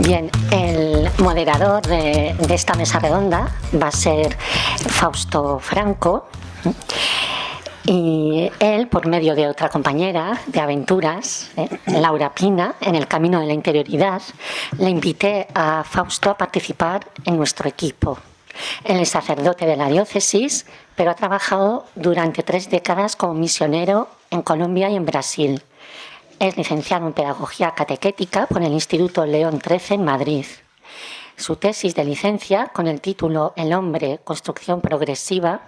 Bien, el moderador de esta mesa redonda va a ser Fausto Franco, y él, por medio de otra compañera de aventuras, Laura Pina, en el camino de la interioridad, le invité a Fausto a participar en nuestro equipo. Él es sacerdote de la diócesis, pero ha trabajado durante 3 décadas como misionero en Colombia y en Brasil. Es licenciado en Pedagogía Catequética por el Instituto León XIII en Madrid. Su tesis de licencia, con el título El hombre, construcción progresiva,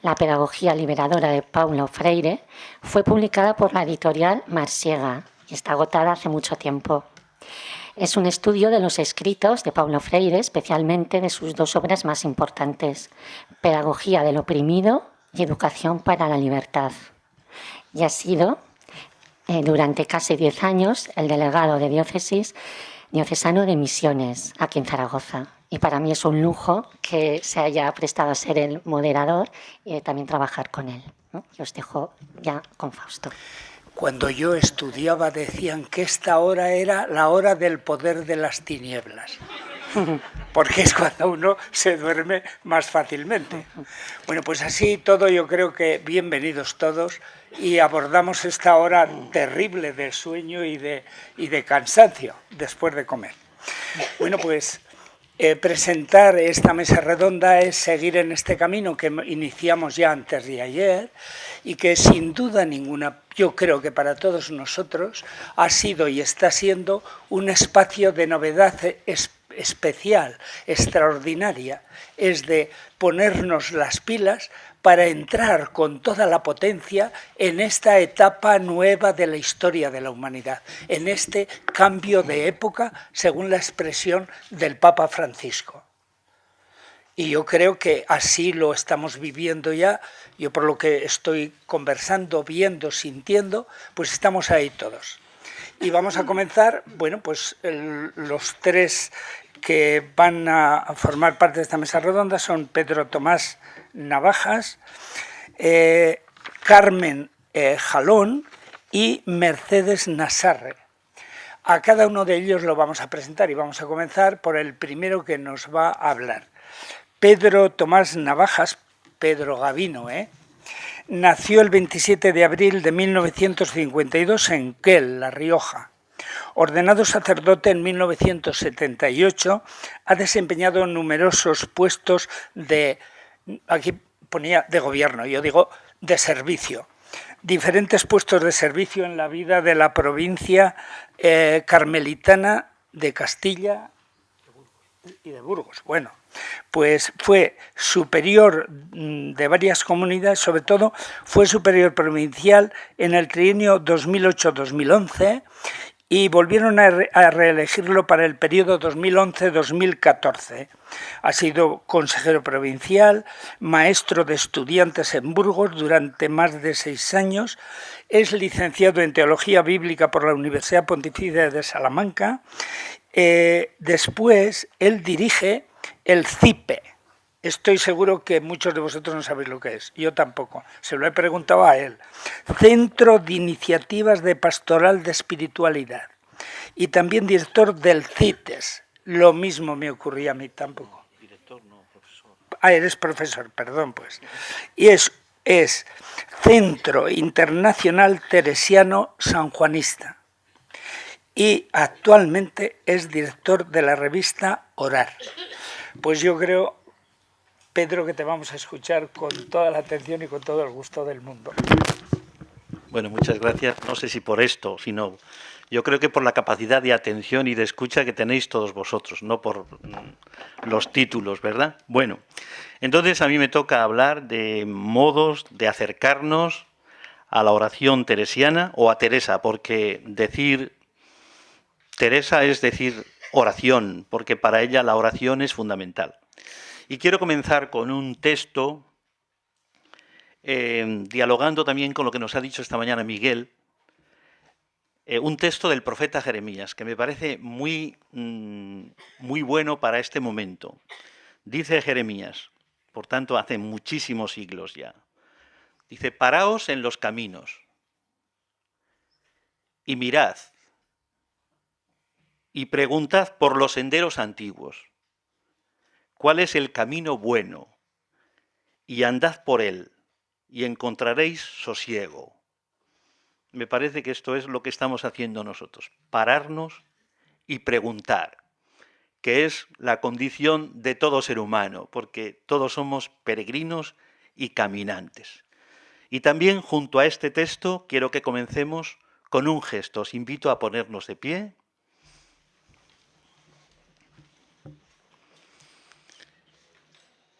la pedagogía liberadora de Paulo Freire, fue publicada por la editorial Marsiega y está agotada hace mucho tiempo. Es un estudio de los escritos de Paulo Freire, especialmente de sus 2 obras más importantes, Pedagogía del oprimido y Educación para la libertad. Y ha sido, durante casi 10 años, el delegado de diocesano de Misiones, aquí en Zaragoza. Y para mí es un lujo que se haya prestado a ser el moderador y también trabajar con él, ¿no? Y os dejo ya con Fausto. Cuando yo estudiaba decían que esta hora era la hora del poder de las tinieblas, porque es cuando uno se duerme más fácilmente. Bueno, pues así todo, yo creo que bienvenidos todos, y abordamos esta hora terrible de sueño y de cansancio después de comer. Bueno, pues presentar esta mesa redonda es seguir en este camino que iniciamos ya antes de ayer y que sin duda ninguna, yo creo que para todos nosotros ha sido y está siendo un espacio de novedad especial, extraordinaria. Es de ponernos las pilas para entrar con toda la potencia en esta etapa nueva de la historia de la humanidad, en este cambio de época, según la expresión del Papa Francisco. Y yo creo que así lo estamos viviendo ya. Yo, por lo que estoy conversando, viendo, sintiendo, pues estamos ahí todos. Y vamos a comenzar, bueno, pues los 3 que van a formar parte de esta mesa redonda son Pedro Tomás Navajas, Carmen Jalón y Mercedes Nasarre. A cada uno de ellos lo vamos a presentar y vamos a comenzar por el primero que nos va a hablar. Pedro Tomás Navajas, Pedro Gavino, nació el 27 de abril de 1952 en Quel, La Rioja. Ordenado sacerdote en 1978, ha desempeñado numerosos puestos aquí ponía de gobierno, yo digo de servicio, diferentes puestos de servicio en la vida de la provincia carmelitana de Castilla y de Burgos. Bueno, pues fue superior de varias comunidades, sobre todo fue superior provincial en el trienio 2008-2011 y volvieron a reelegirlo para el periodo 2011-2014. Ha sido consejero provincial, maestro de estudiantes en Burgos durante más de 6 años, es licenciado en Teología Bíblica por la Universidad Pontificia de Salamanca. Después, él dirige el CIPE. Estoy seguro que muchos de vosotros no sabéis lo que es, yo tampoco, se lo he preguntado a él. Centro de Iniciativas de Pastoral de Espiritualidad. Y también director del CITES. Lo mismo me ocurría a mí tampoco. Director, no, profesor. Ah, eres profesor, perdón, pues. Y es Centro Internacional Teresiano Sanjuanista. Y actualmente es director de la revista Orar. Pues yo creo, Pedro, que te vamos a escuchar con toda la atención y con todo el gusto del mundo. Bueno, muchas gracias. No sé si por esto, sino yo creo que por la capacidad de atención y de escucha que tenéis todos vosotros, no por los títulos, ¿verdad? Bueno, entonces a mí me toca hablar de modos de acercarnos a la oración teresiana o a Teresa, porque decir Teresa es decir oración, porque para ella la oración es fundamental. Y quiero comenzar con un texto, dialogando también con lo que nos ha dicho esta mañana Miguel, un texto del profeta Jeremías, que me parece muy bueno para este momento. Dice Jeremías, por tanto hace muchísimos siglos ya, dice: paraos en los caminos y mirad y preguntad por los senderos antiguos. ¿Cuál es el camino bueno? Y andad por él, y encontraréis sosiego. Me parece que esto es lo que estamos haciendo nosotros, pararnos y preguntar, que es la condición de todo ser humano, porque todos somos peregrinos y caminantes. Y también junto a este texto quiero que comencemos con un gesto. Os invito a ponernos de pie.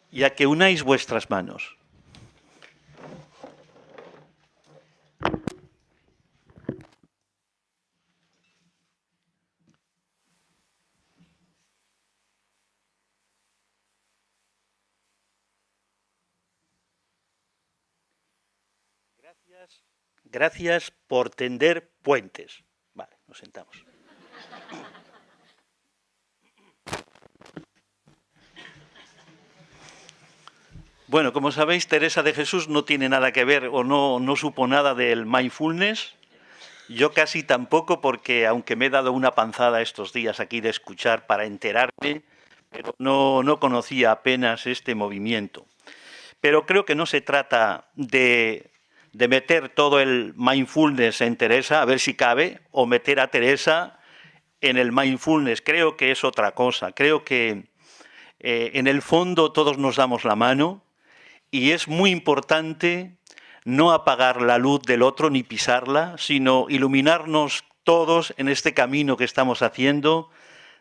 Y a que unáis vuestras manos. Gracias por tender puentes. Vale, nos sentamos. Bueno, como sabéis, Teresa de Jesús no tiene nada que ver o no supo nada del mindfulness. Yo casi tampoco, porque aunque me he dado una panzada estos días aquí de escuchar para enterarme, pero no conocía apenas este movimiento. Pero creo que no se trata de meter todo el mindfulness en Teresa, a ver si cabe, o meter a Teresa en el mindfulness. Creo que es otra cosa. Creo que en el fondo todos nos damos la mano y es muy importante no apagar la luz del otro ni pisarla, sino iluminarnos todos en este camino que estamos haciendo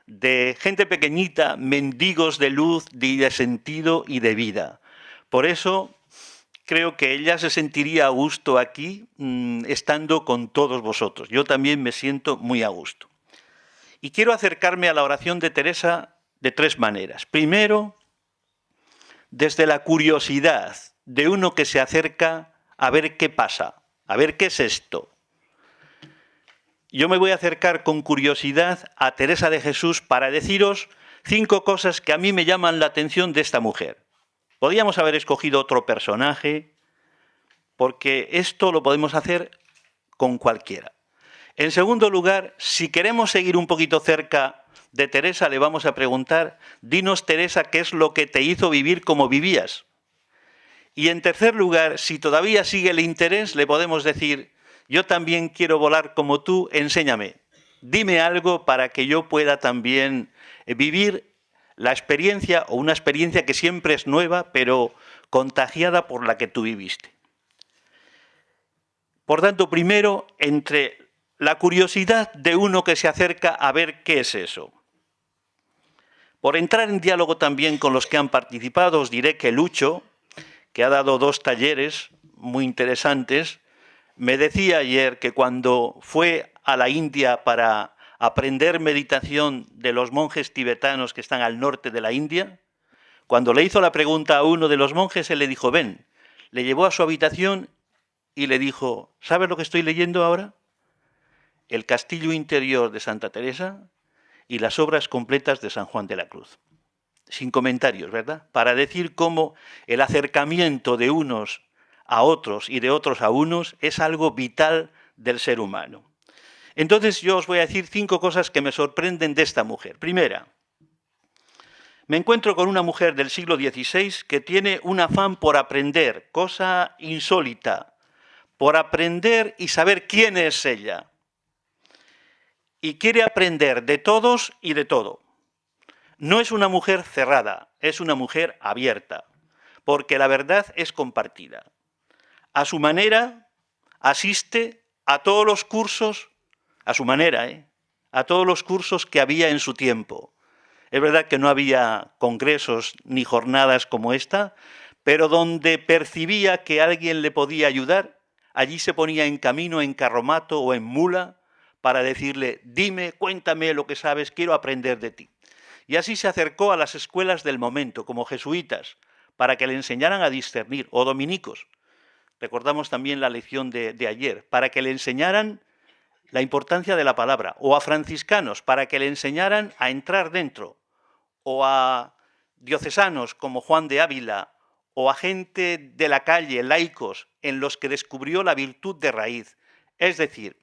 de gente pequeñita, mendigos de luz, de sentido y de vida. Por eso creo que ella se sentiría a gusto aquí estando con todos vosotros. Yo también me siento muy a gusto. Y quiero acercarme a la oración de Teresa de tres maneras. Primero, desde la curiosidad de uno que se acerca a ver qué pasa, a ver qué es esto. Yo me voy a acercar con curiosidad a Teresa de Jesús para deciros 5 cosas que a mí me llaman la atención de esta mujer. Podríamos haber escogido otro personaje, porque esto lo podemos hacer con cualquiera. En segundo lugar, si queremos seguir un poquito cerca de Teresa, le vamos a preguntar, dinos, Teresa, ¿qué es lo que te hizo vivir como vivías? Y en tercer lugar, si todavía sigue el interés, le podemos decir, yo también quiero volar como tú, enséñame. Dime algo para que yo pueda también vivir la experiencia, o una experiencia que siempre es nueva, pero contagiada por la que tú viviste. Por tanto, primero, entre la curiosidad de uno que se acerca a ver qué es eso. Por entrar en diálogo también con los que han participado, os diré que Lucho, que ha dado 2 talleres muy interesantes, me decía ayer que cuando fue a la India para aprender meditación de los monjes tibetanos que están al norte de la India, cuando le hizo la pregunta a uno de los monjes, él le dijo, ven, le llevó a su habitación y le dijo, ¿sabes lo que estoy leyendo ahora? El castillo interior de Santa Teresa y las obras completas de San Juan de la Cruz. Sin comentarios, ¿verdad? Para decir cómo el acercamiento de unos a otros y de otros a unos es algo vital del ser humano. Entonces yo os voy a decir 5 cosas que me sorprenden de esta mujer. Primera, me encuentro con una mujer del siglo XVI que tiene un afán por aprender, cosa insólita, por aprender y saber quién es ella. Y quiere aprender de todos y de todo. No es una mujer cerrada, es una mujer abierta, porque la verdad es compartida. A su manera, asiste a todos los cursos, a su manera, a todos los cursos que había en su tiempo. Es verdad que no había congresos ni jornadas como esta, pero donde percibía que alguien le podía ayudar, allí se ponía en camino, en carromato o en mula, para decirle, dime, cuéntame lo que sabes, quiero aprender de ti. Y así se acercó a las escuelas del momento, como jesuitas, para que le enseñaran a discernir, o dominicos. Recordamos también la lección de ayer, para que le enseñaran la importancia de la palabra, o a franciscanos, para que le enseñaran a entrar dentro, o a diocesanos como Juan de Ávila, o a gente de la calle, laicos, en los que descubrió la virtud de raíz. Es decir,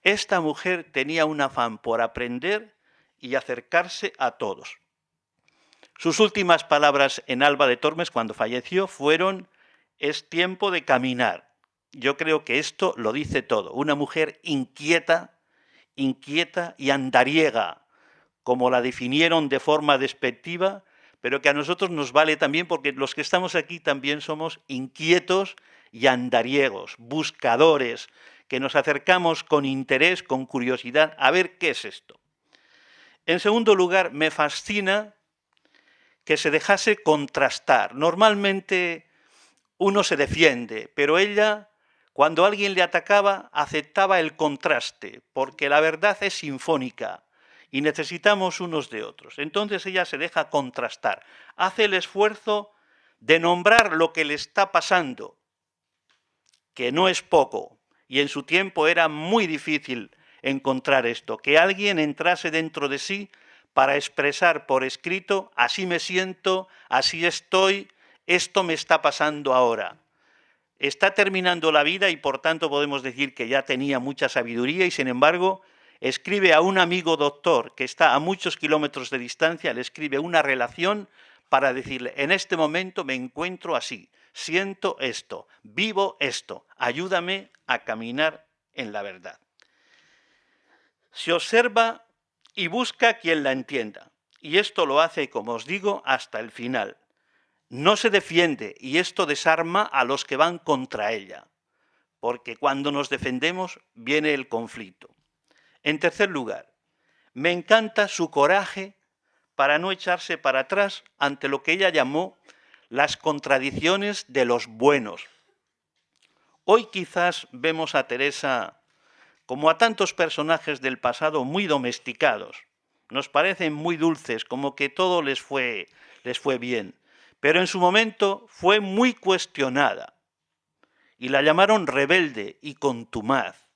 esta mujer tenía un afán por aprender y acercarse a todos. Sus últimas palabras en Alba de Tormes cuando falleció fueron: es tiempo de caminar. Yo creo que esto lo dice todo. Una mujer inquieta y andariega, como la definieron de forma despectiva, pero que a nosotros nos vale también porque los que estamos aquí también somos inquietos y andariegos, buscadores, que nos acercamos con interés, con curiosidad, a ver qué es esto. En segundo lugar, me fascina que se dejase contrastar. Normalmente uno se defiende, pero ella, cuando alguien le atacaba, aceptaba el contraste, porque la verdad es sinfónica y necesitamos unos de otros. Entonces ella se deja contrastar, hace el esfuerzo de nombrar lo que le está pasando, que no es poco, y en su tiempo era muy difícil encontrar esto, que alguien entrase dentro de sí para expresar por escrito: así me siento, así estoy, esto me está pasando ahora. Está terminando la vida y por tanto podemos decir que ya tenía mucha sabiduría y sin embargo escribe a un amigo doctor que está a muchos kilómetros de distancia, le escribe una relación para decirle: en este momento me encuentro así, siento esto, vivo esto, ayúdame a caminar en la verdad. Se observa y busca quien la entienda, y esto lo hace, como os digo, hasta el final. No se defiende, y esto desarma a los que van contra ella, porque cuando nos defendemos viene el conflicto. En tercer lugar, me encanta su coraje para no echarse para atrás ante lo que ella llamó las contradicciones de los buenos. Hoy quizás vemos a Teresa, como a tantos personajes del pasado, muy domesticados. Nos parecen muy dulces, como que todo les fue bien. Pero en su momento fue muy cuestionada y la llamaron rebelde y contumaz.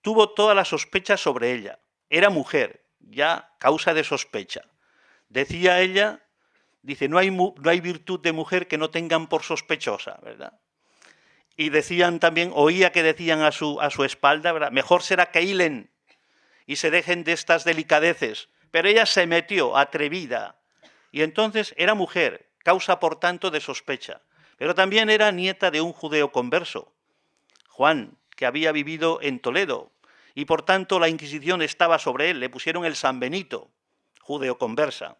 Tuvo toda la sospecha sobre ella. Era mujer, ya causa de sospecha. Decía ella, dice, no hay virtud de mujer que no tengan por sospechosa, ¿verdad? Y decían también, oía que decían a su espalda, ¿verdad? Mejor será que hilen y se dejen de estas delicadeces. Pero ella se metió, atrevida, y entonces era mujer, causa por tanto de sospecha. Pero también era nieta de un judeo converso, Juan, que había vivido en Toledo, y por tanto la Inquisición estaba sobre él, le pusieron el San Benito, judeo conversa.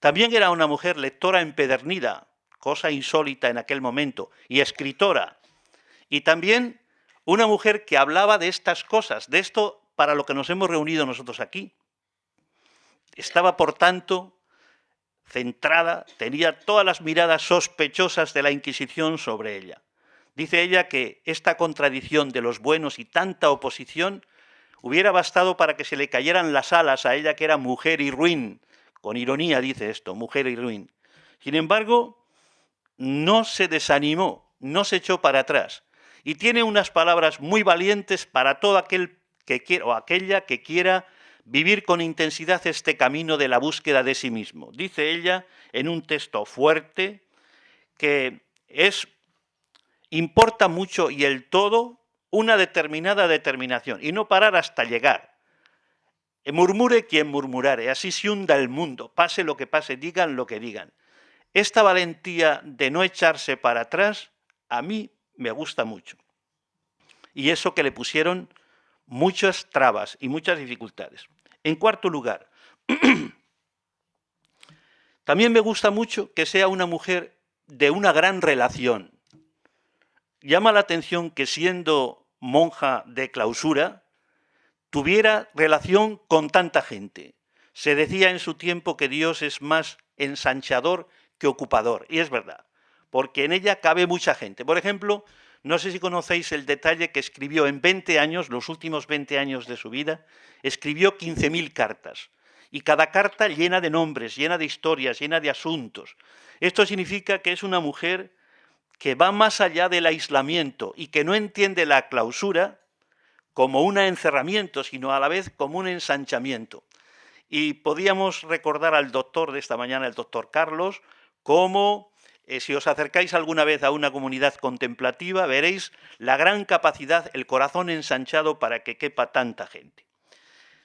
También era una mujer lectora empedernida, cosa insólita en aquel momento, y escritora. Y también una mujer que hablaba de estas cosas, de esto para lo que nos hemos reunido nosotros aquí. Estaba, por tanto, centrada, tenía todas las miradas sospechosas de la Inquisición sobre ella. Dice ella que esta contradicción de los buenos y tanta oposición hubiera bastado para que se le cayeran las alas a ella, que era mujer y ruin. Con ironía dice esto, mujer y ruin. Sin embargo, no se desanimó, no se echó para atrás. Y tiene unas palabras muy valientes para todo aquel que quiera, o aquella que quiera vivir con intensidad este camino de la búsqueda de sí mismo. Dice ella en un texto fuerte que importa mucho y el todo una determinada determinación y no parar hasta llegar. Murmure quien murmurare, así se hunda el mundo, pase lo que pase, digan lo que digan. Esta valentía de no echarse para atrás a mí me gusta mucho. Y eso que le pusieron muchas trabas y muchas dificultades. En cuarto lugar, también me gusta mucho que sea una mujer de una gran relación. Llama la atención que siendo monja de clausura, tuviera relación con tanta gente. Se decía en su tiempo que Dios es más ensanchador que ocupador, y es verdad, porque en ella cabe mucha gente. Por ejemplo, no sé si conocéis el detalle que escribió en 20 años, los últimos 20 años de su vida, escribió 15.000 cartas. Y cada carta llena de nombres, llena de historias, llena de asuntos. Esto significa que es una mujer que va más allá del aislamiento y que no entiende la clausura como un encerramiento, sino a la vez como un ensanchamiento. Y podíamos recordar al doctor de esta mañana, el doctor Carlos, cómo si os acercáis alguna vez a una comunidad contemplativa, veréis la gran capacidad, el corazón ensanchado para que quepa tanta gente.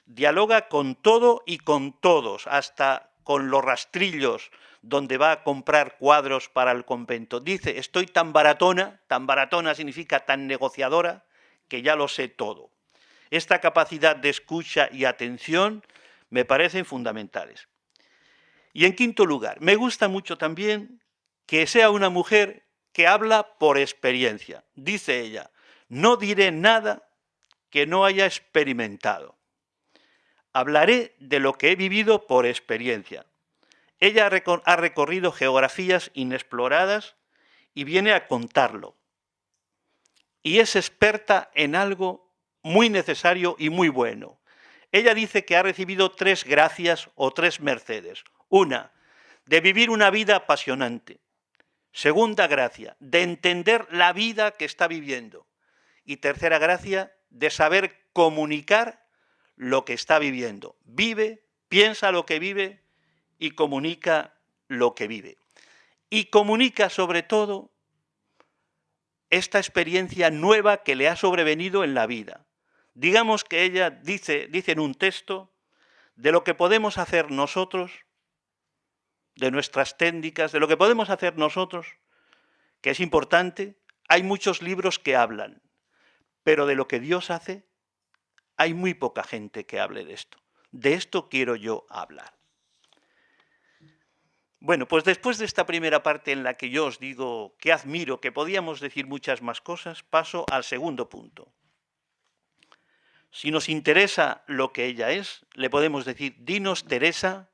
dialoga con todo y con todos, hasta con los rastrillos donde va a comprar cuadros para el convento. Dice, estoy tan baratona significa tan negociadora, que ya lo sé todo. Esta capacidad de escucha y atención me parecen fundamentales. Y en quinto lugar, me gusta mucho también que sea una mujer que habla por experiencia. Dice ella, no diré nada que no haya experimentado. Hablaré de lo que he vivido por experiencia. Ella ha recorrido geografías inexploradas y viene a contarlo. Y es experta en algo muy necesario y muy bueno. Ella dice que ha recibido 3 gracias o 3 mercedes. Una, de vivir una vida apasionante. Segunda gracia, de entender la vida que está viviendo. Y tercera gracia, de saber comunicar lo que está viviendo. Vive, piensa lo que vive y comunica lo que vive. Y comunica sobre todo esta experiencia nueva que le ha sobrevenido en la vida. Digamos que ella dice en un texto de lo que podemos hacer nosotros, de nuestras técnicas, de lo que podemos hacer nosotros, que es importante. Hay muchos libros que hablan, pero de lo que Dios hace, hay muy poca gente que hable de esto. De esto quiero yo hablar. Bueno, pues después de esta primera parte en la que yo os digo que admiro, que podíamos decir muchas más cosas, paso al segundo punto. Si nos interesa lo que ella es, le podemos decir, dinos, Teresa,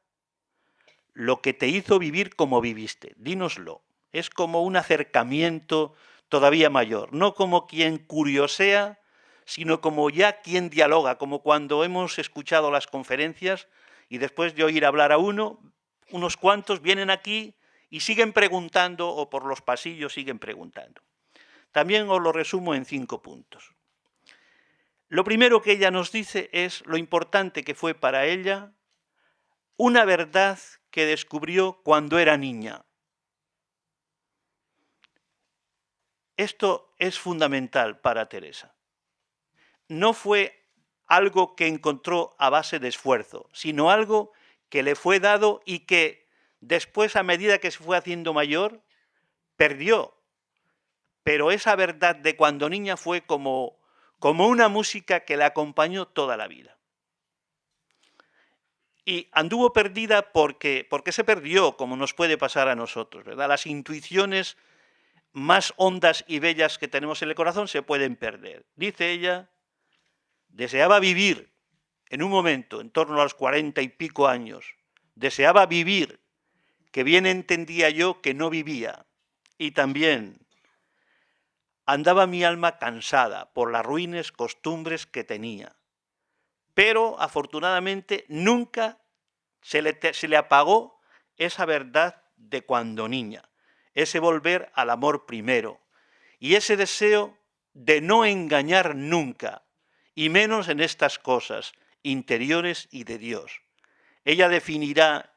lo que te hizo vivir como viviste, dínoslo. Es como un acercamiento todavía mayor, no como quien curiosea, sino como ya quien dialoga, como cuando hemos escuchado las conferencias y después de oír hablar a uno, unos cuantos vienen aquí y siguen preguntando, o por los pasillos siguen preguntando. También os lo resumo en 5 puntos. Lo primero que ella nos dice es lo importante que fue para ella una verdad que descubrió cuando era niña. Esto es fundamental para Teresa. No fue algo que encontró a base de esfuerzo, sino algo que le fue dado y que después, a medida que se fue haciendo mayor, perdió. Pero esa verdad de cuando niña fue como una música que la acompañó toda la vida. Y anduvo perdida porque se perdió, como nos puede pasar a nosotros, ¿verdad? Las intuiciones más hondas y bellas que tenemos en el corazón se pueden perder. Dice ella, deseaba vivir en un momento, en torno a los 40 y pico años, deseaba vivir, que bien entendía yo que no vivía. Y también andaba mi alma cansada por las ruines costumbres que tenía. Pero afortunadamente nunca se le apagó esa verdad de cuando niña, ese volver al amor primero y ese deseo de no engañar nunca, y menos en estas cosas interiores y de Dios. Ella definirá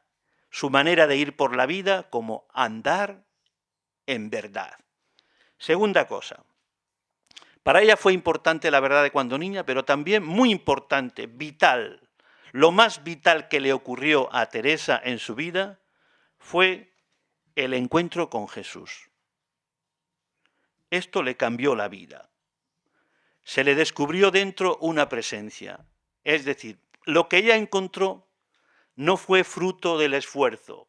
su manera de ir por la vida como andar en verdad. Segunda cosa, para ella fue importante la verdad de cuando niña, pero también muy importante, vital. Lo más vital que le ocurrió a Teresa en su vida fue el encuentro con Jesús. Esto le cambió la vida. Se le descubrió dentro una presencia. Es decir, lo que ella encontró no fue fruto del esfuerzo,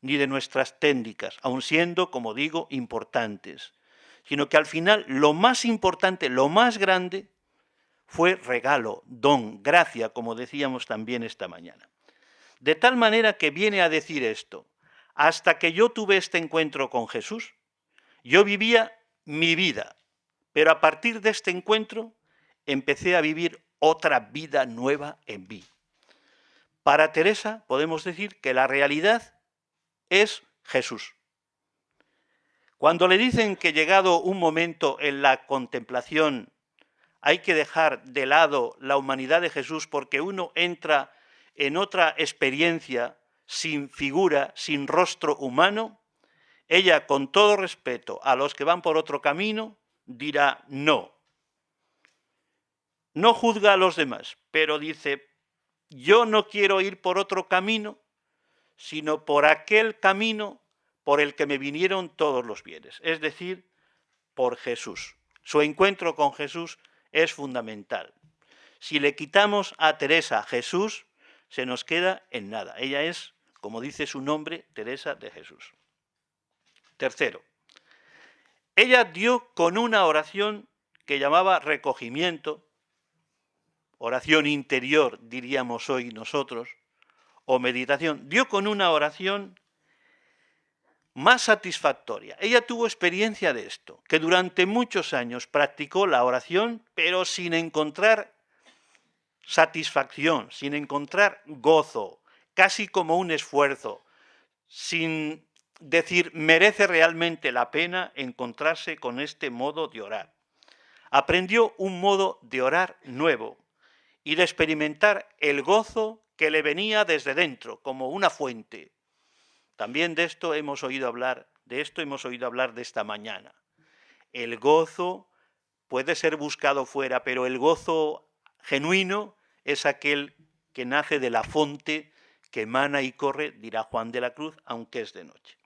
ni de nuestras técnicas, aun siendo, como digo, importantes, sino que al final lo más importante, lo más grande, fue regalo, don, gracia, como decíamos también esta mañana. De tal manera que viene a decir esto, hasta que yo tuve este encuentro con Jesús, yo vivía mi vida, pero a partir de este encuentro empecé a vivir otra vida nueva en mí. Para Teresa podemos decir que la realidad es Jesús. Cuando le dicen que llegado un momento en la contemplación hay que dejar de lado la humanidad de Jesús porque uno entra en otra experiencia sin figura, sin rostro humano, ella, con todo respeto a los que van por otro camino, dirá no. no juzga a los demás, pero dice, yo no quiero ir por otro camino, sino por aquel camino por el que me vinieron todos los bienes, es decir, por Jesús. Su encuentro con Jesús es fundamental. Si le quitamos a Teresa Jesús, se nos queda en nada. Ella es, como dice su nombre, Teresa de Jesús. Tercero, ella dio con una oración que llamaba recogimiento, oración interior, diríamos hoy nosotros, o meditación, dio con una oración más satisfactoria. Ella tuvo experiencia de esto, que durante muchos años practicó la oración, pero sin encontrar satisfacción, sin encontrar gozo, casi como un esfuerzo, sin decir, merece realmente la pena encontrarse con este modo de orar. Aprendió un modo de orar nuevo y de experimentar el gozo que le venía desde dentro, como una fuente. También de esto hemos oído hablar, de esta mañana. El gozo puede ser buscado fuera, pero el gozo genuino es aquel que nace de la fuente que emana y corre, dirá Juan de la Cruz, aunque es de noche.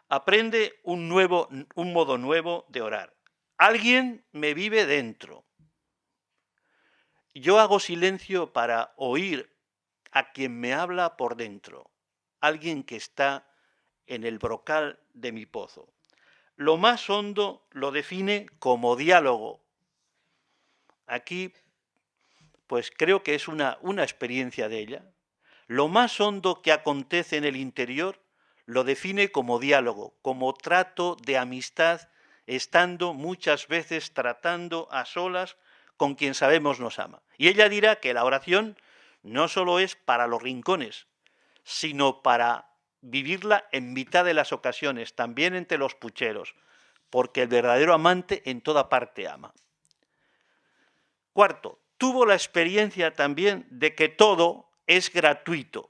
Aprende un modo nuevo de orar. Alguien me vive dentro. Yo hago silencio para oír a quien me habla por dentro. Alguien que está en el brocal de mi pozo. Lo más hondo lo define como diálogo. Aquí, pues creo que es una experiencia de ella. Lo más hondo que acontece en el interior lo define como diálogo, como trato de amistad, estando muchas veces tratando a solas con quien sabemos nos ama. Y ella dirá que la oración no solo es para los rincones, sino para vivirla en mitad de las ocasiones, también entre los pucheros, porque el verdadero amante en toda parte ama. Cuarto, tuvo la experiencia también de que todo es gratuito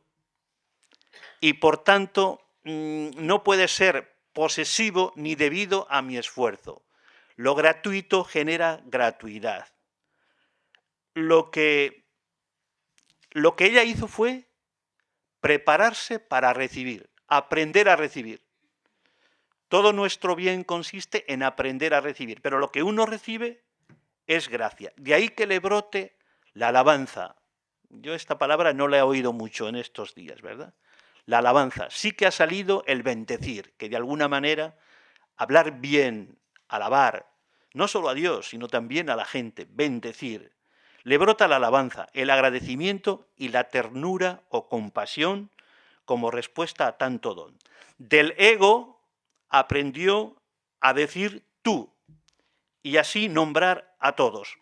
y por tanto no puede ser posesivo ni debido a mi esfuerzo. Lo gratuito genera gratuidad. Lo que ella hizo fue prepararse para recibir, aprender a recibir. Todo nuestro bien consiste en aprender a recibir, pero lo que uno recibe es gracia. De ahí que le brote la alabanza. Yo esta palabra no la he oído mucho en estos días, ¿verdad? La alabanza. Sí que ha salido el bendecir, que de alguna manera hablar bien, alabar, no solo a Dios, sino también a la gente, bendecir. Le brota la alabanza, el agradecimiento y la ternura o compasión como respuesta a tanto don. Del ego aprendió a decir tú y así nombrar a todos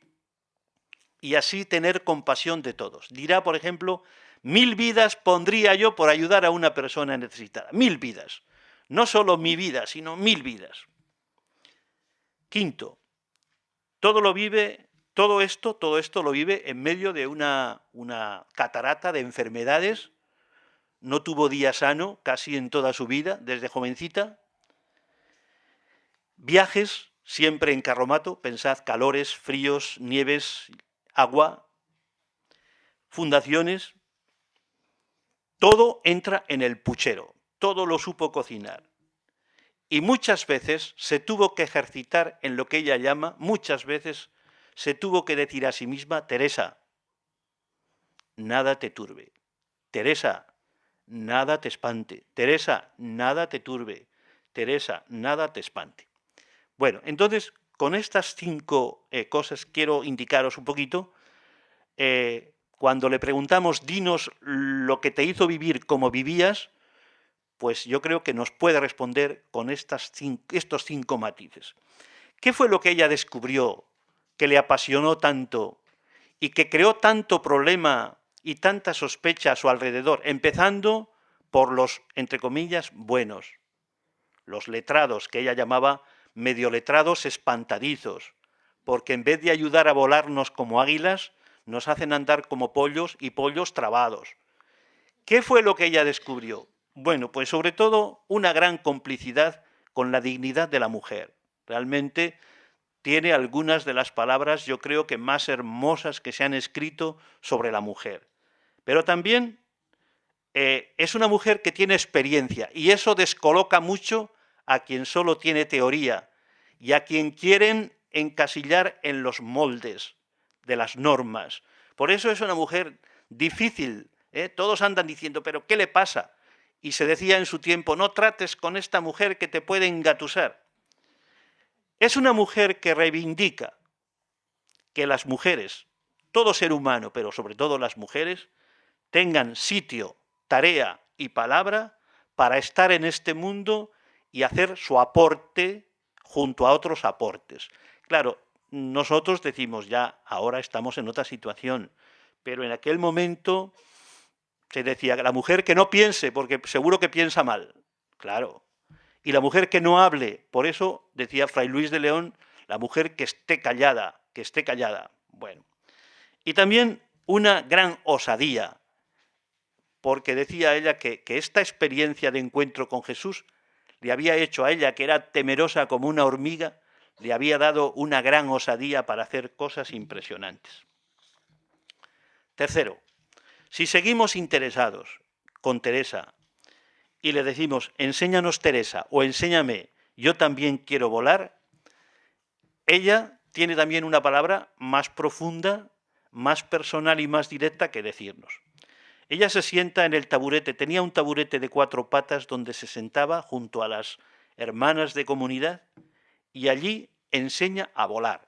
y así tener compasión de todos. Dirá, por ejemplo, 1000 vidas pondría yo por ayudar a una persona necesitada. 1000 vidas. No solo mi vida, sino 1000 vidas. Quinto, todo esto lo vive en medio de una catarata de enfermedades. No tuvo día sano casi en toda su vida, desde jovencita. Viajes, siempre en carromato, pensad, calores, fríos, nieves, agua, fundaciones. Todo entra en el puchero, todo lo supo cocinar. Y muchas veces se tuvo que ejercitar en lo que ella llama, muchas veces se tuvo que decir a sí misma, Teresa, nada te turbe. Teresa, nada te espante. Teresa, nada te turbe. Teresa, nada te espante. Bueno, entonces, con estas 5 cosas quiero indicaros un poquito. Cuando le preguntamos, dinos lo que te hizo vivir como vivías, pues yo creo que nos puede responder con estos 5 matices. ¿Qué fue lo que ella descubrió que le apasionó tanto y que creó tanto problema y tanta sospecha a su alrededor? Empezando por los, entre comillas, buenos, los letrados, que ella llamaba medio letrados espantadizos, porque en vez de ayudar a volarnos como águilas, nos hacen andar como pollos y pollos trabados. ¿Qué fue lo que ella descubrió? Bueno, pues sobre todo una gran complicidad con la dignidad de la mujer. Realmente tiene algunas de las palabras, yo creo que más hermosas que se han escrito sobre la mujer. Pero también es una mujer que tiene experiencia, y eso descoloca mucho a quien solo tiene teoría y a quien quieren encasillar en los moldes de las normas. Por eso es una mujer difícil, ¿eh? Todos andan diciendo, ¿pero qué le pasa? Y se decía en su tiempo, no trates con esta mujer que te puede engatusar. Es una mujer que reivindica que las mujeres, todo ser humano, pero sobre todo las mujeres, tengan sitio, tarea y palabra para estar en este mundo y hacer su aporte junto a otros aportes. Claro, nosotros decimos ya, ahora estamos en otra situación, pero en aquel momento se decía, la mujer que no piense, porque seguro que piensa mal, claro, y la mujer que no hable, por eso decía Fray Luis de León, la mujer que esté callada, que esté callada. Bueno, y también una gran osadía, porque decía ella que esta experiencia de encuentro con Jesús le había hecho a ella, que era temerosa como una hormiga, le había dado una gran osadía para hacer cosas impresionantes. Tercero, si seguimos interesados con Teresa y le decimos, enséñanos Teresa, o enséñame, yo también quiero volar, ella tiene también una palabra más profunda, más personal y más directa que decirnos. Ella se sienta en el taburete, tenía un taburete de 4 patas donde se sentaba junto a las hermanas de comunidad y allí enseña a volar.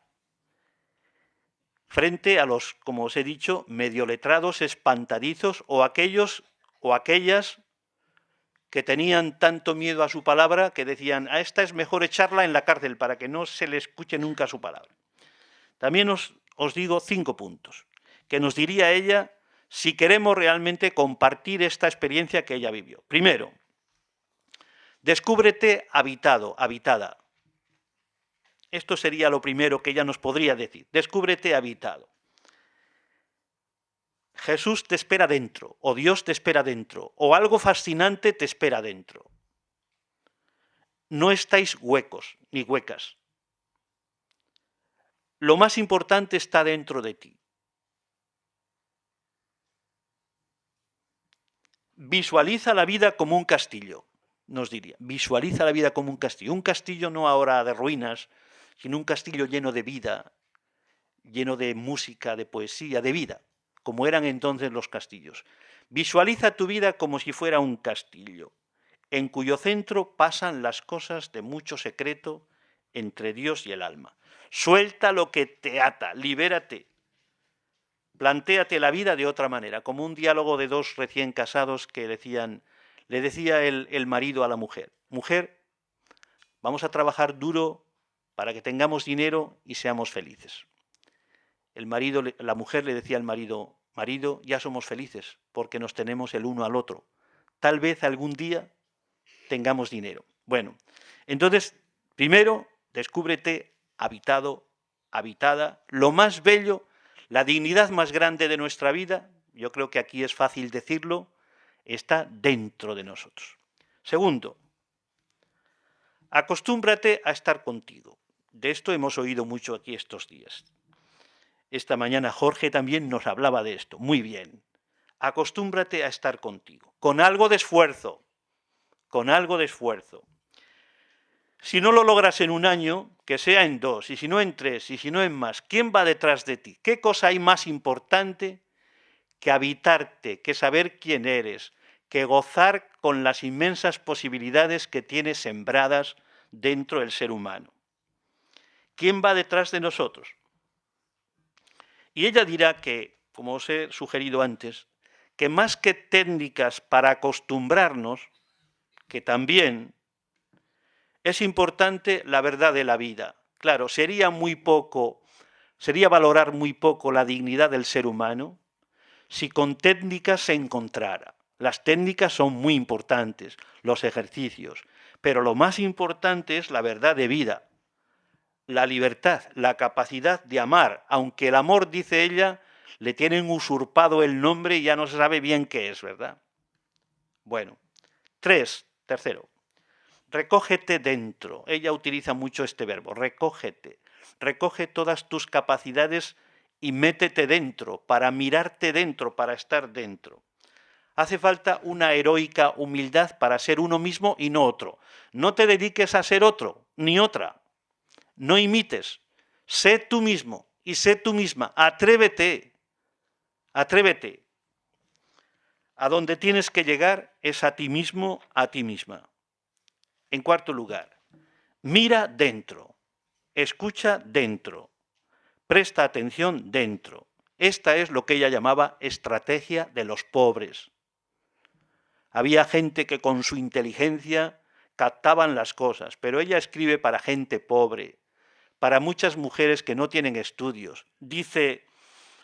Frente a los, como os he dicho, medio letrados, espantadizos o aquellos o aquellas que tenían tanto miedo a su palabra que decían, a esta es mejor echarla en la cárcel para que no se le escuche nunca su palabra. También os digo 5 puntos que nos diría ella si queremos realmente compartir esta experiencia que ella vivió. Primero, descúbrete habitado, habitada. Esto sería lo primero que ella nos podría decir. Descúbrete habitado. Jesús te espera dentro, o Dios te espera dentro, o algo fascinante te espera dentro. No estáis huecos ni huecas. Lo más importante está dentro de ti. Visualiza la vida como un castillo, nos diría. Visualiza la vida como un castillo. Un castillo no ahora de ruinas, sino un castillo lleno de vida, lleno de música, de poesía, de vida, como eran entonces los castillos. Visualiza tu vida como si fuera un castillo, en cuyo centro pasan las cosas de mucho secreto entre Dios y el alma. Suelta lo que te ata, libérate. Plantéate la vida de otra manera, como un diálogo de 2 recién casados que le decía el marido a la mujer, mujer, vamos a trabajar duro para que tengamos dinero y seamos felices. La mujer le decía al marido, marido, ya somos felices porque nos tenemos el uno al otro. Tal vez algún día tengamos dinero. Bueno, entonces, primero, descúbrete habitado, habitada, lo más bello, la dignidad más grande de nuestra vida, yo creo que aquí es fácil decirlo, está dentro de nosotros. Segundo, acostúmbrate a estar contigo. De esto hemos oído mucho aquí estos días. Esta mañana Jorge también nos hablaba de esto. Muy bien. Acostúmbrate a estar contigo, con algo de esfuerzo, con algo de esfuerzo. Si no lo logras en 1 año, que sea en 2, y si no en 3, y si no en más, ¿quién va detrás de ti? ¿Qué cosa hay más importante que habitarte, que saber quién eres, que gozar con las inmensas posibilidades que tienes sembradas dentro del ser humano? ¿Quién va detrás de nosotros? Y ella dirá que, como os he sugerido antes, que más que técnicas para acostumbrarnos, que también es importante la verdad de la vida. Claro, sería valorar muy poco la dignidad del ser humano si con técnicas se encontrara. Las técnicas son muy importantes, los ejercicios, pero lo más importante es la verdad de vida, la libertad, la capacidad de amar, aunque el amor, dice ella, le tienen usurpado el nombre y ya no se sabe bien qué es, ¿verdad? Bueno, tercero, recógete dentro. Ella utiliza mucho este verbo, recógete. recoge todas tus capacidades y métete dentro, para mirarte dentro, para estar dentro. Hace falta una heroica humildad para ser uno mismo y no otro. No te dediques a ser otro, ni otra. No imites. Sé tú mismo y sé tú misma. Atrévete. Atrévete. A donde tienes que llegar es a ti mismo, a ti misma. En cuarto lugar, mira dentro. Escucha dentro. Presta atención dentro. Esta es lo que ella llamaba estrategia de los pobres. Había gente que con su inteligencia captaban las cosas, pero ella escribe para gente pobre, para muchas mujeres que no tienen estudios. Dice,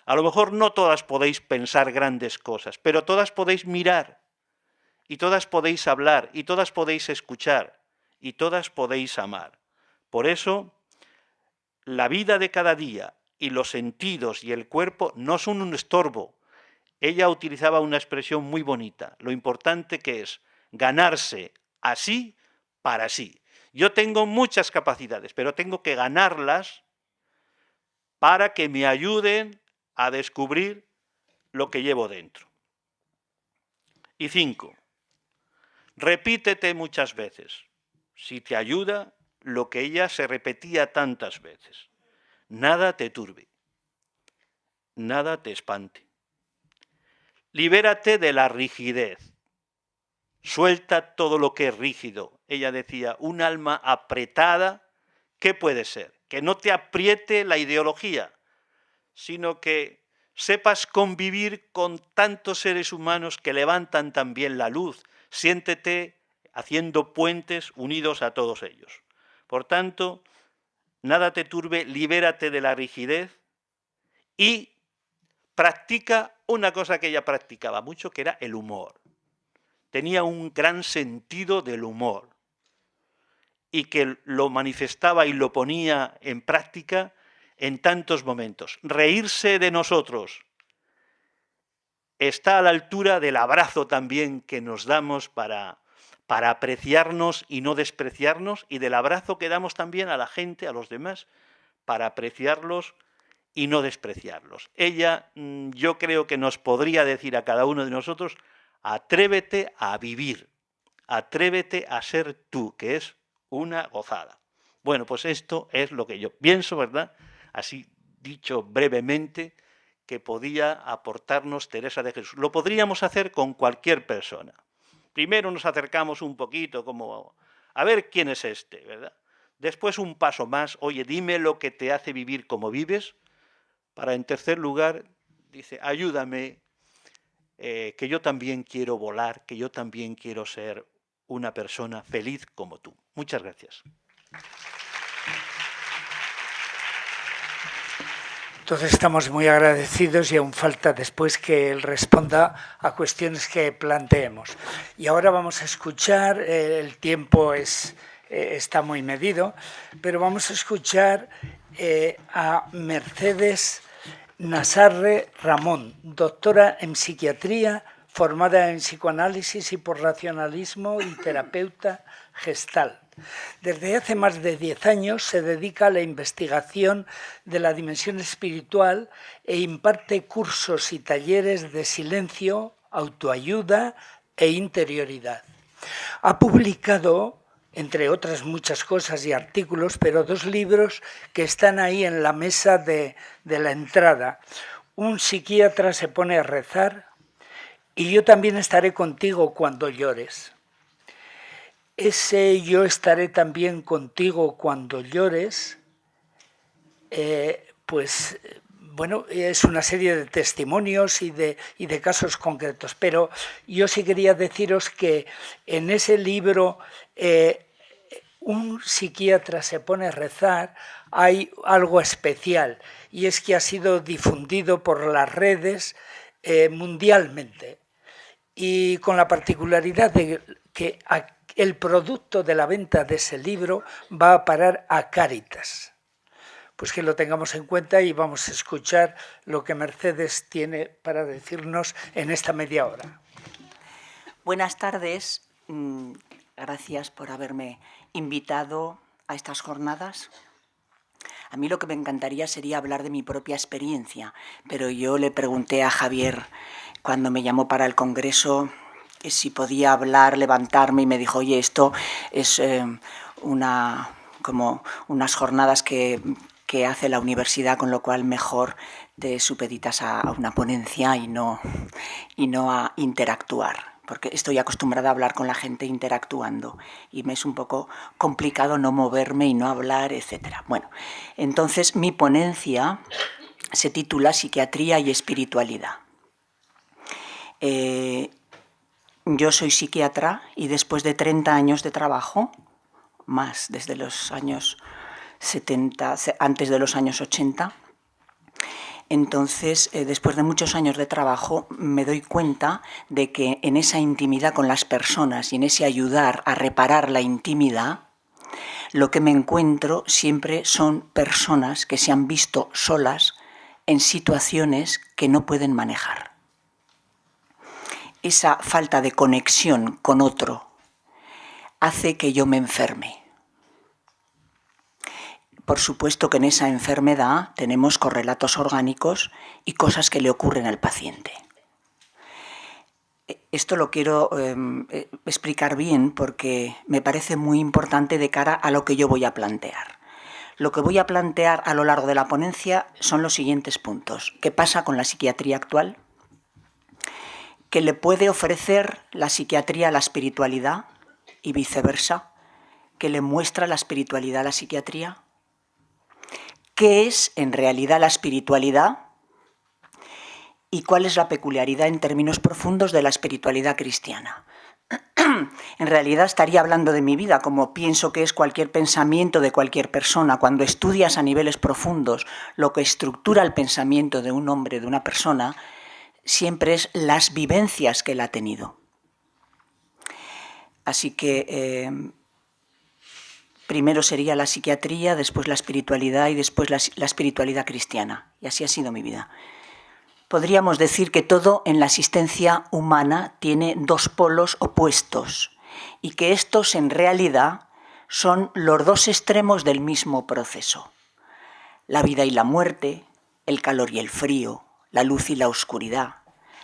a lo mejor no todas podéis pensar grandes cosas, pero todas podéis mirar, y todas podéis hablar, y todas podéis escuchar, y todas podéis amar. Por eso, la vida de cada día y los sentidos y el cuerpo no son un estorbo. Ella utilizaba una expresión muy bonita, lo importante que es ganarse así para sí. Yo tengo muchas capacidades, pero tengo que ganarlas para que me ayuden a descubrir lo que llevo dentro. Y 5, repítete muchas veces, si te ayuda lo que ella se repetía tantas veces. Nada te turbe, nada te espante. Libérate de la rigidez. Suelta todo lo que es rígido. Ella decía, un alma apretada, ¿qué puede ser? Que no te apriete la ideología, sino que sepas convivir con tantos seres humanos que levantan también la luz. Siéntete haciendo puentes unidos a todos ellos. Por tanto, nada te turbe, libérate de la rigidez y practica una cosa que ella practicaba mucho, que era el humor. Tenía un gran sentido del humor y que lo manifestaba y lo ponía en práctica en tantos momentos. Reírse de nosotros está a la altura del abrazo también que nos damos para apreciarnos y no despreciarnos, y del abrazo que damos también a la gente, a los demás, para apreciarlos y no despreciarlos. Ella, yo creo que nos podría decir a cada uno de nosotros, atrévete a vivir, atrévete a ser tú, que es una gozada. Bueno, pues esto es lo que yo pienso, ¿verdad? Así dicho brevemente, que podía aportarnos Teresa de Jesús. Lo podríamos hacer con cualquier persona. Primero nos acercamos un poquito como a ver quién es este, ¿verdad? Después un paso más, oye, dime lo que te hace vivir como vives. Para, en tercer lugar, dice, ayúdame, que yo también quiero volar, que yo también quiero ser una persona feliz como tú. Muchas gracias. Entonces estamos muy agradecidos y aún falta después que él responda a cuestiones que planteemos. Y ahora vamos a escuchar, el tiempo está muy medido, pero vamos a escuchar a Mercedes Nasarre Ramón, doctora en psiquiatría, formada en psicoanálisis y por racionalismo y terapeuta gestal. Desde hace más de 10 años se dedica a la investigación de la dimensión espiritual e imparte cursos y talleres de silencio, autoayuda e interioridad. Ha publicado, entre otras muchas cosas y artículos, pero 2 libros que están ahí en la mesa de la entrada. Un psiquiatra se pone a rezar y yo también estaré contigo cuando llores. Ese yo estaré también contigo cuando llores, pues bueno, es una serie de testimonios y de casos concretos. Pero yo sí quería deciros que en ese libro un psiquiatra se pone a rezar, hay algo especial, y es que ha sido difundido por las redes mundialmente, y con la particularidad de que el producto de la venta de ese libro va a parar a Cáritas. Pues que lo tengamos en cuenta y vamos a escuchar lo que Mercedes tiene para decirnos en esta media hora. Buenas tardes. Gracias por haberme invitado a estas jornadas. A mí lo que me encantaría sería hablar de mi propia experiencia, pero yo le pregunté a Javier cuando me llamó para el congreso si podía hablar, levantarme, y me dijo, oye, esto es como unas jornadas que hace la universidad, con lo cual mejor te supeditas a una ponencia y no a interactuar, porque estoy acostumbrada a hablar con la gente interactuando y me es un poco complicado no moverme y no hablar, etc. Bueno, entonces mi ponencia se titula Psiquiatría y Espiritualidad. Yo soy psiquiatra y después de 30 años de trabajo, más desde los años 70, antes de los años 80, entonces, después de muchos años de trabajo, me doy cuenta de que en esa intimidad con las personas y en ese ayudar a reparar la intimidad, lo que me encuentro siempre son personas que se han visto solas en situaciones que no pueden manejar. Esa falta de conexión con otro hace que yo me enferme. Por supuesto que en esa enfermedad tenemos correlatos orgánicos y cosas que le ocurren al paciente. Esto lo quiero explicar bien porque me parece muy importante de cara a lo que yo voy a plantear. Lo que voy a plantear a lo largo de la ponencia son los siguientes puntos. ¿Qué pasa con la psiquiatría actual? ¿Qué le puede ofrecer la psiquiatría a la espiritualidad y viceversa? ¿Qué le muestra la espiritualidad a la psiquiatría? ¿Qué es en realidad la espiritualidad? ¿Y cuál es la peculiaridad en términos profundos de la espiritualidad cristiana? En realidad estaría hablando de mi vida, como pienso que es cualquier pensamiento de cualquier persona. Cuando estudias a niveles profundos lo que estructura el pensamiento de un hombre, de una persona, siempre es las vivencias que él ha tenido. Así que primero sería la psiquiatría, después la espiritualidad y después la espiritualidad cristiana. Y así ha sido mi vida. Podríamos decir que todo en la existencia humana tiene dos polos opuestos y que estos en realidad son los dos extremos del mismo proceso. La vida y la muerte, el calor y el frío, la luz y la oscuridad,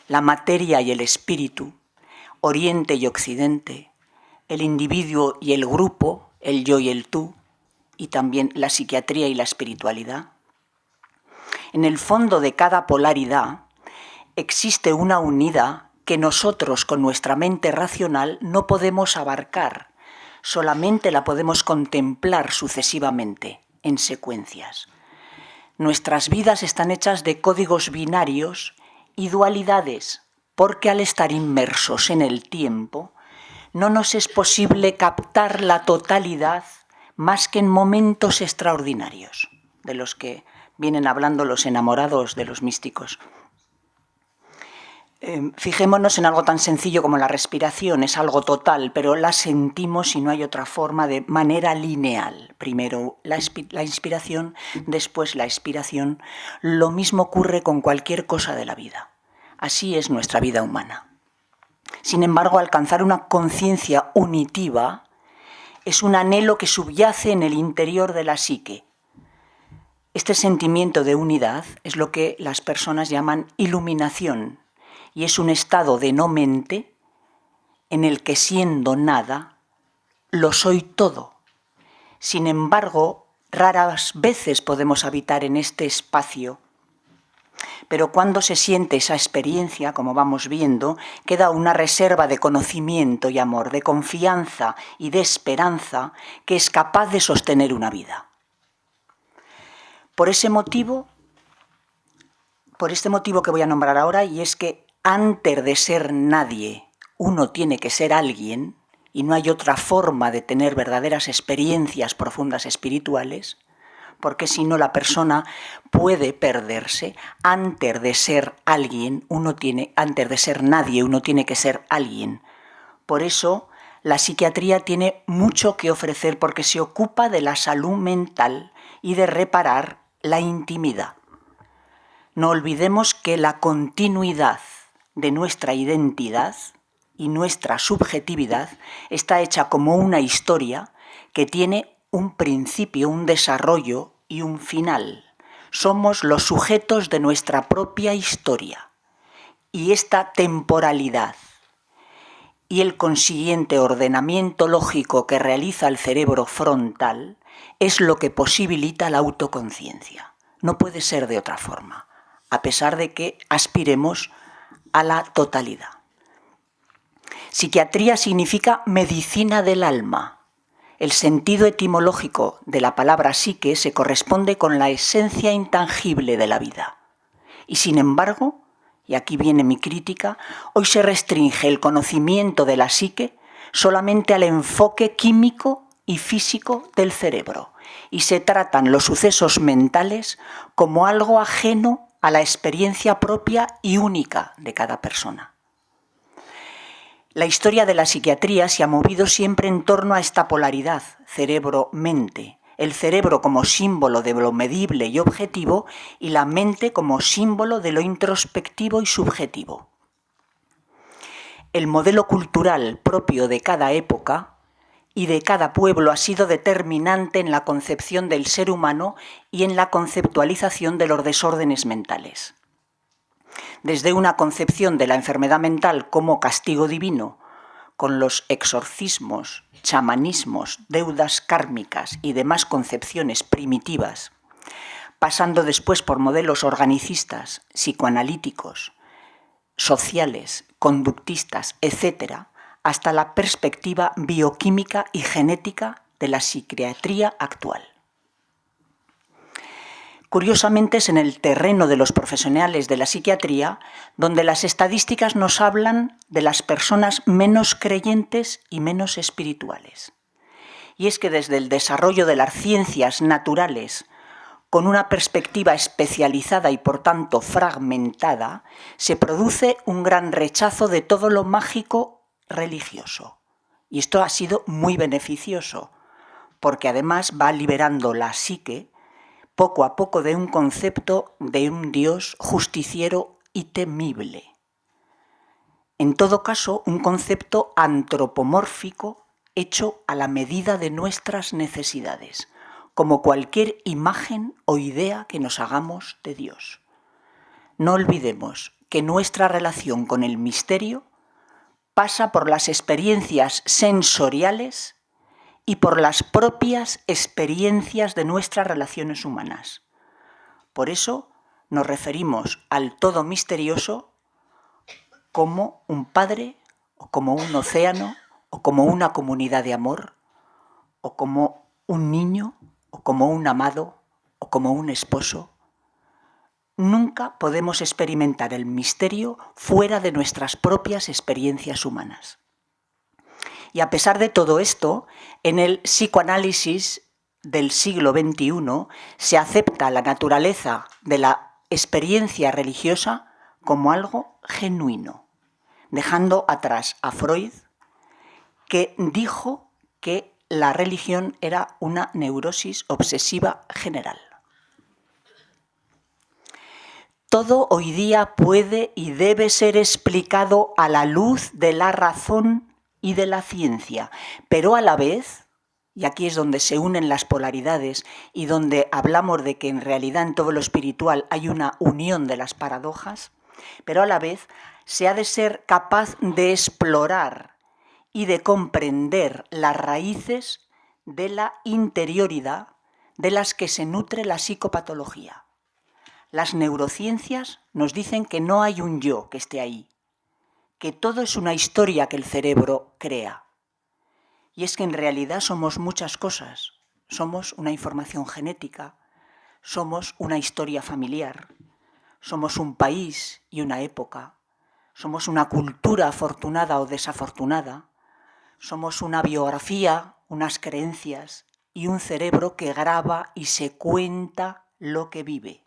la materia y el espíritu, Oriente y Occidente, el individuo y el grupo, el yo y el tú, y también la psiquiatría y la espiritualidad. En el fondo de cada polaridad existe una unidad que nosotros con nuestra mente racional no podemos abarcar, solamente la podemos contemplar sucesivamente, en secuencias. Nuestras vidas están hechas de códigos binarios y dualidades, porque al estar inmersos en el tiempo, no nos es posible captar la totalidad más que en momentos extraordinarios, de los que vienen hablando los enamorados de los místicos. Fijémonos en algo tan sencillo como la respiración, es algo total, pero la sentimos y no hay otra forma de manera lineal. Primero la inspiración, después la expiración. Lo mismo ocurre con cualquier cosa de la vida. Así es nuestra vida humana. Sin embargo, alcanzar una conciencia unitiva es un anhelo que subyace en el interior de la psique. Este sentimiento de unidad es lo que las personas llaman iluminación y es un estado de no mente en el que siendo nada, lo soy todo. Sin embargo, raras veces podemos habitar en este espacio. Pero cuando se siente esa experiencia, como vamos viendo, queda una reserva de conocimiento y amor, de confianza y de esperanza que es capaz de sostener una vida. Por este motivo que voy a nombrar ahora, y es que antes de ser nadie, uno tiene que ser alguien, y no hay otra forma de tener verdaderas experiencias profundas espirituales, porque si no la persona puede perderse. Antes de ser alguien, antes de ser nadie, uno tiene que ser alguien. Por eso la psiquiatría tiene mucho que ofrecer porque se ocupa de la salud mental y de reparar la intimidad. No olvidemos que la continuidad de nuestra identidad y nuestra subjetividad está hecha como una historia que tiene un principio, un desarrollo y un final. Somos los sujetos de nuestra propia historia. Y esta temporalidad y el consiguiente ordenamiento lógico que realiza el cerebro frontal es lo que posibilita la autoconciencia. No puede ser de otra forma, a pesar de que aspiremos a la totalidad. Psiquiatría significa medicina del alma. El sentido etimológico de la palabra psique se corresponde con la esencia intangible de la vida. Y sin embargo, y aquí viene mi crítica, hoy se restringe el conocimiento de la psique solamente al enfoque químico y físico del cerebro, y se tratan los sucesos mentales como algo ajeno a la experiencia propia y única de cada persona. La historia de la psiquiatría se ha movido siempre en torno a esta polaridad, cerebro-mente, el cerebro como símbolo de lo medible y objetivo y la mente como símbolo de lo introspectivo y subjetivo. El modelo cultural propio de cada época y de cada pueblo ha sido determinante en la concepción del ser humano y en la conceptualización de los desórdenes mentales. Desde una concepción de la enfermedad mental como castigo divino, con los exorcismos, chamanismos, deudas kármicas y demás concepciones primitivas, pasando después por modelos organicistas, psicoanalíticos, sociales, conductistas, etc., hasta la perspectiva bioquímica y genética de la psiquiatría actual. Curiosamente es en el terreno de los profesionales de la psiquiatría donde las estadísticas nos hablan de las personas menos creyentes y menos espirituales. Y es que desde el desarrollo de las ciencias naturales, con una perspectiva especializada y por tanto fragmentada, se produce un gran rechazo de todo lo mágico religioso. Y esto ha sido muy beneficioso, porque además va liberando la psique poco a poco de un concepto de un Dios justiciero y temible. En todo caso, un concepto antropomórfico hecho a la medida de nuestras necesidades, como cualquier imagen o idea que nos hagamos de Dios. No olvidemos que nuestra relación con el misterio pasa por las experiencias sensoriales y por las propias experiencias de nuestras relaciones humanas. Por eso nos referimos al todo misterioso como un padre, o como un océano, o como una comunidad de amor, o como un niño, o como un amado, o como un esposo. Nunca podemos experimentar el misterio fuera de nuestras propias experiencias humanas. Y a pesar de todo esto, en el psicoanálisis del siglo XXI se acepta la naturaleza de la experiencia religiosa como algo genuino, dejando atrás a Freud, que dijo que la religión era una neurosis obsesiva general. Todo hoy día puede y debe ser explicado a la luz de la razón y de la ciencia, pero a la vez, y aquí es donde se unen las polaridades y donde hablamos de que en realidad en todo lo espiritual hay una unión de las paradojas, pero a la vez se ha de ser capaz de explorar y de comprender las raíces de la interioridad de las que se nutre la psicopatología. Las neurociencias nos dicen que no hay un yo que esté ahí, que todo es una historia que el cerebro crea. Y es que en realidad somos muchas cosas. Somos una información genética, somos una historia familiar, somos un país y una época, somos una cultura afortunada o desafortunada, somos una biografía, unas creencias y un cerebro que graba y se cuenta lo que vive.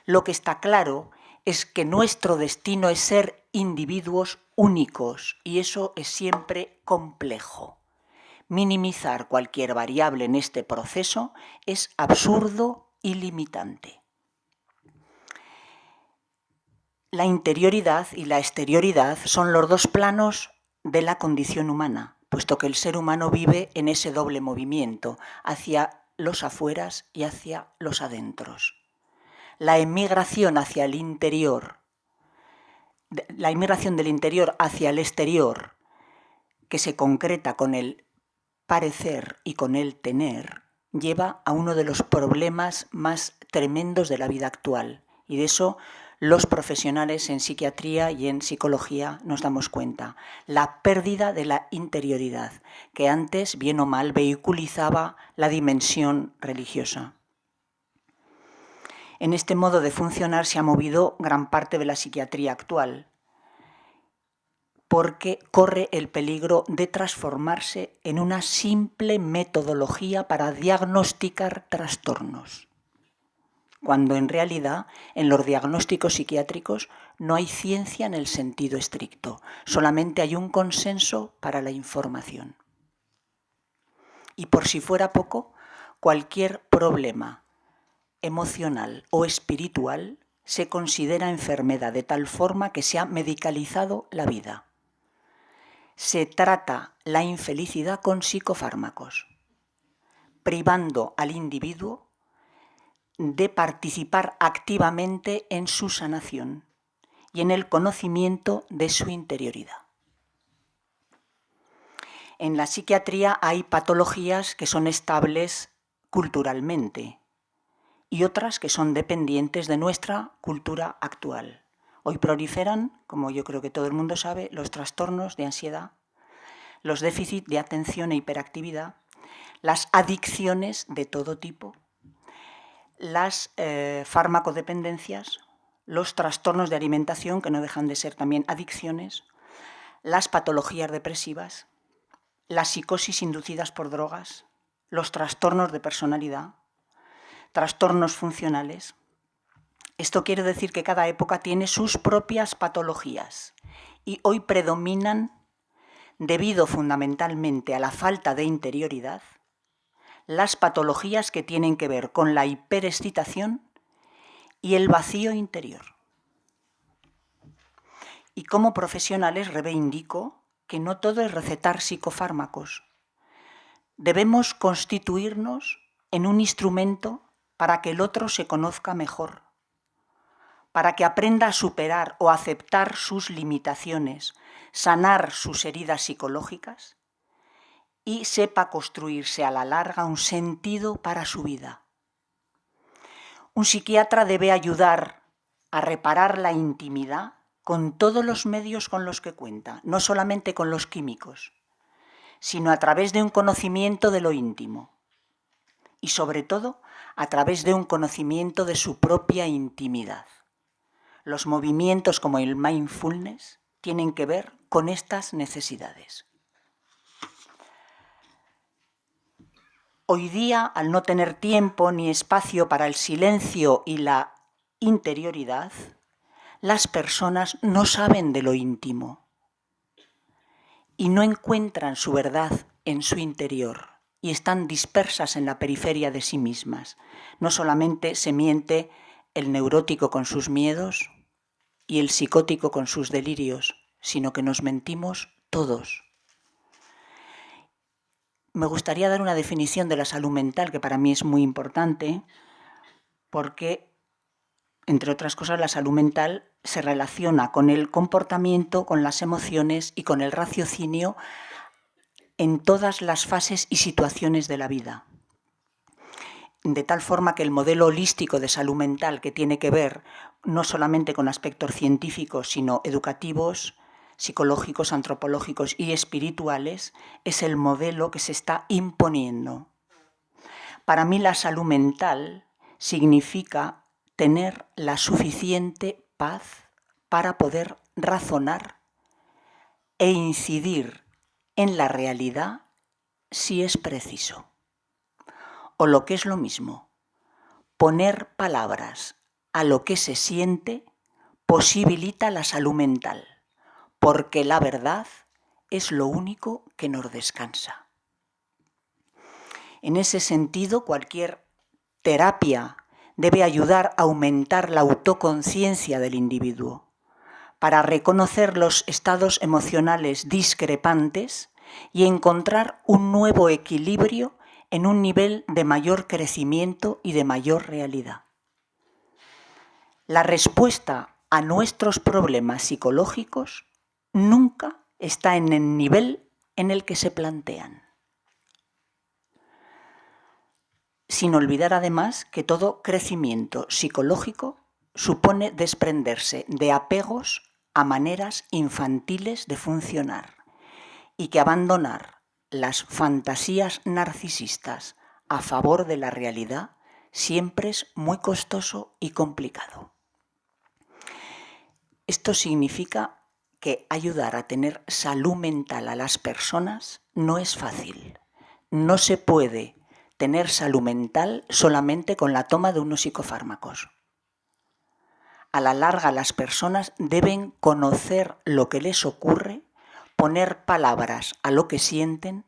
Lo que está claro es que nuestro destino es ser individuos únicos y eso es siempre complejo. Minimizar cualquier variable en este proceso es absurdo y limitante. La interioridad y la exterioridad son los dos planos de la condición humana, puesto que el ser humano vive en ese doble movimiento, hacia los afueras y hacia los adentros. La emigración hacia el interior, la emigración del interior hacia el exterior, que se concreta con el parecer y con el tener, lleva a uno de los problemas más tremendos de la vida actual. Y de eso los profesionales en psiquiatría y en psicología nos damos cuenta. La pérdida de la interioridad, que antes, bien o mal, vehiculizaba la dimensión religiosa. En este modo de funcionar se ha movido gran parte de la psiquiatría actual, porque corre el peligro de transformarse en una simple metodología para diagnosticar trastornos, cuando en realidad en los diagnósticos psiquiátricos no hay ciencia en el sentido estricto, solamente hay un consenso para la información. Y por si fuera poco, cualquier problema emocional o espiritual se considera enfermedad de tal forma que se ha medicalizado la vida. Se trata la infelicidad con psicofármacos, privando al individuo de participar activamente en su sanación y en el conocimiento de su interioridad. En la psiquiatría hay patologías que son estables culturalmente y otras que son dependientes de nuestra cultura actual. Hoy proliferan, como yo creo que todo el mundo sabe, los trastornos de ansiedad, los déficits de atención e hiperactividad, las adicciones de todo tipo, las farmacodependencias, los trastornos de alimentación, que no dejan de ser también adicciones, las patologías depresivas, las psicosis inducidas por drogas, los trastornos de personalidad, trastornos funcionales. Esto quiere decir que cada época tiene sus propias patologías y hoy predominan, debido fundamentalmente a la falta de interioridad, las patologías que tienen que ver con la hiperexcitación y el vacío interior. Y como profesionales reivindico que no todo es recetar psicofármacos. Debemos constituirnos en un instrumento para que el otro se conozca mejor, para que aprenda a superar o aceptar sus limitaciones, sanar sus heridas psicológicas y sepa construirse a la larga un sentido para su vida. Un psiquiatra debe ayudar a reparar la intimidad con todos los medios con los que cuenta, no solamente con los químicos, sino a través de un conocimiento de lo íntimo y sobre todo a través de un conocimiento de su propia intimidad. Los movimientos como el mindfulness tienen que ver con estas necesidades. Hoy día, al no tener tiempo ni espacio para el silencio y la interioridad, las personas no saben de lo íntimo y no encuentran su verdad en su interior y están dispersas en la periferia de sí mismas. No solamente se miente el neurótico con sus miedos y el psicótico con sus delirios, sino que nos mentimos todos. Me gustaría dar una definición de la salud mental, que para mí es muy importante, porque, entre otras cosas, la salud mental se relaciona con el comportamiento, con las emociones y con el raciocinio en todas las fases y situaciones de la vida. De tal forma que el modelo holístico de salud mental, que tiene que ver no solamente con aspectos científicos, sino educativos, psicológicos, antropológicos y espirituales, es el modelo que se está imponiendo. Para mí la salud mental significa tener la suficiente paz para poder razonar e incidir en la realidad si es preciso. O lo que es lo mismo, poner palabras a lo que se siente posibilita la salud mental, porque la verdad es lo único que nos descansa. En ese sentido, cualquier terapia debe ayudar a aumentar la autoconciencia del individuo, para reconocer los estados emocionales discrepantes y encontrar un nuevo equilibrio en un nivel de mayor crecimiento y de mayor realidad. La respuesta a nuestros problemas psicológicos nunca está en el nivel en el que se plantean. Sin olvidar además que todo crecimiento psicológico supone desprenderse de apegos a maneras infantiles de funcionar y que abandonar las fantasías narcisistas a favor de la realidad siempre es muy costoso y complicado. Esto significa que ayudar a tener salud mental a las personas no es fácil. No se puede tener salud mental solamente con la toma de unos psicofármacos. A la larga, las personas deben conocer lo que les ocurre, poner palabras a lo que sienten,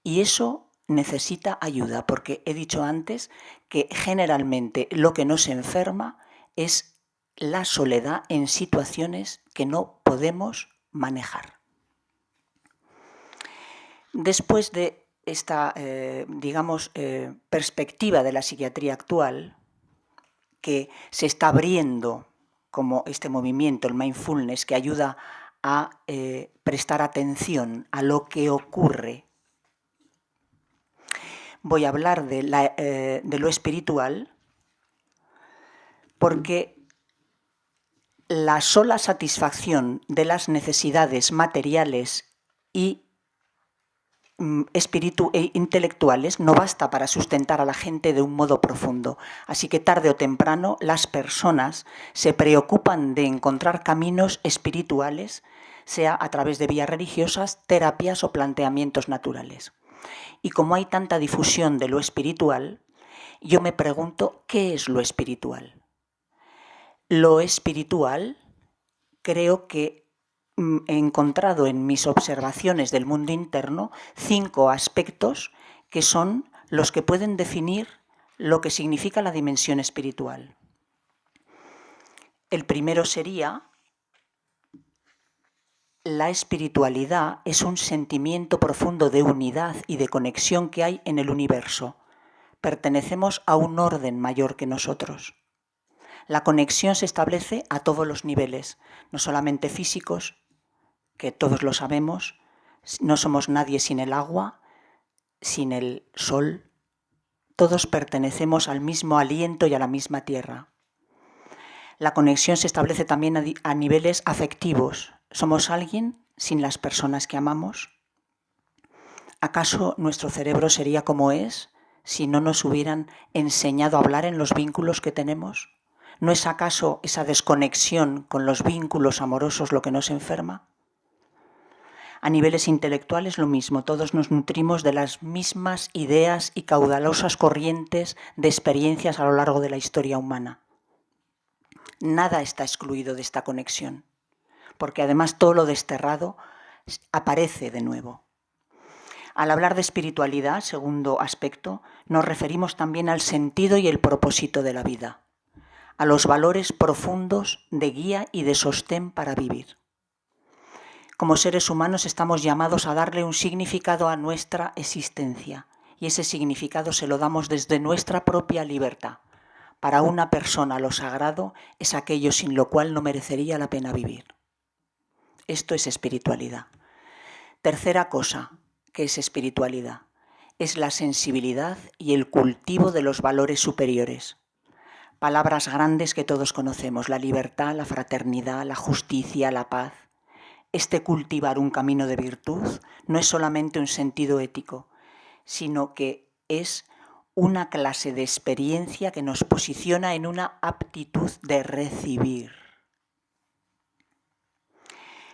y eso necesita ayuda, porque he dicho antes que generalmente lo que nos enferma es la soledad en situaciones que no podemos manejar. Después de esta, perspectiva de la psiquiatría actual, que se está abriendo como este movimiento, el mindfulness, que ayuda a prestar atención a lo que ocurre, voy a hablar de lo espiritual, porque la sola satisfacción de las necesidades materiales y intelectuales no basta para sustentar a la gente de un modo profundo. Así que tarde o temprano las personas se preocupan de encontrar caminos espirituales, sea a través de vías religiosas, terapias o planteamientos naturales. Y como hay tanta difusión de lo espiritual, yo me pregunto, ¿qué es lo espiritual? Lo espiritual, creo que he encontrado en mis observaciones del mundo interno 5 aspectos que son los que pueden definir lo que significa la dimensión espiritual. El primero sería: la espiritualidad es un sentimiento profundo de unidad y de conexión que hay en el universo. Pertenecemos a un orden mayor que nosotros. La conexión se establece a todos los niveles, no solamente físicos, que todos lo sabemos, no somos nadie sin el agua, sin el sol. Todos pertenecemos al mismo aliento y a la misma tierra. La conexión se establece también a niveles afectivos. ¿Somos alguien sin las personas que amamos? ¿Acaso nuestro cerebro sería como es si no nos hubieran enseñado a hablar en los vínculos que tenemos? ¿No es acaso esa desconexión con los vínculos amorosos lo que nos enferma? A niveles intelectuales lo mismo, todos nos nutrimos de las mismas ideas y caudalosas corrientes de experiencias a lo largo de la historia humana. Nada está excluido de esta conexión, porque además todo lo desterrado aparece de nuevo. Al hablar de espiritualidad, segundo aspecto, nos referimos también al sentido y el propósito de la vida, a los valores profundos de guía y de sostén para vivir. Como seres humanos estamos llamados a darle un significado a nuestra existencia, y ese significado se lo damos desde nuestra propia libertad. Para una persona lo sagrado es aquello sin lo cual no merecería la pena vivir. Esto es espiritualidad. Tercera cosa que es espiritualidad es la sensibilidad y el cultivo de los valores superiores. Palabras grandes que todos conocemos: la libertad, la fraternidad, la justicia, la paz. Este cultivar un camino de virtud no es solamente un sentido ético, sino que es una clase de experiencia que nos posiciona en una aptitud de recibir.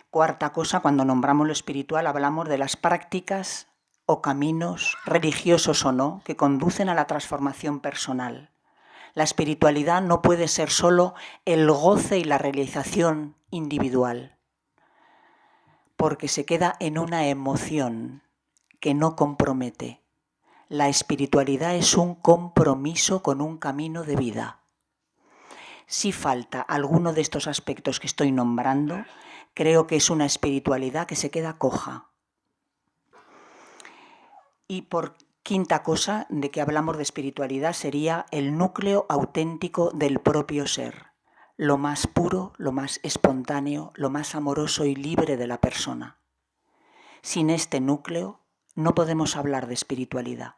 Cuarta cosa, cuando nombramos lo espiritual, hablamos de las prácticas o caminos, religiosos o no, que conducen a la transformación personal. La espiritualidad no puede ser solo el goce y la realización individual, porque se queda en una emoción que no compromete. La espiritualidad es un compromiso con un camino de vida. Si falta alguno de estos aspectos que estoy nombrando, creo que es una espiritualidad que se queda coja. ¿Y por quinta cosa de que hablamos de espiritualidad sería el núcleo auténtico del propio ser, lo más puro, lo más espontáneo, lo más amoroso y libre de la persona. Sin este núcleo no podemos hablar de espiritualidad.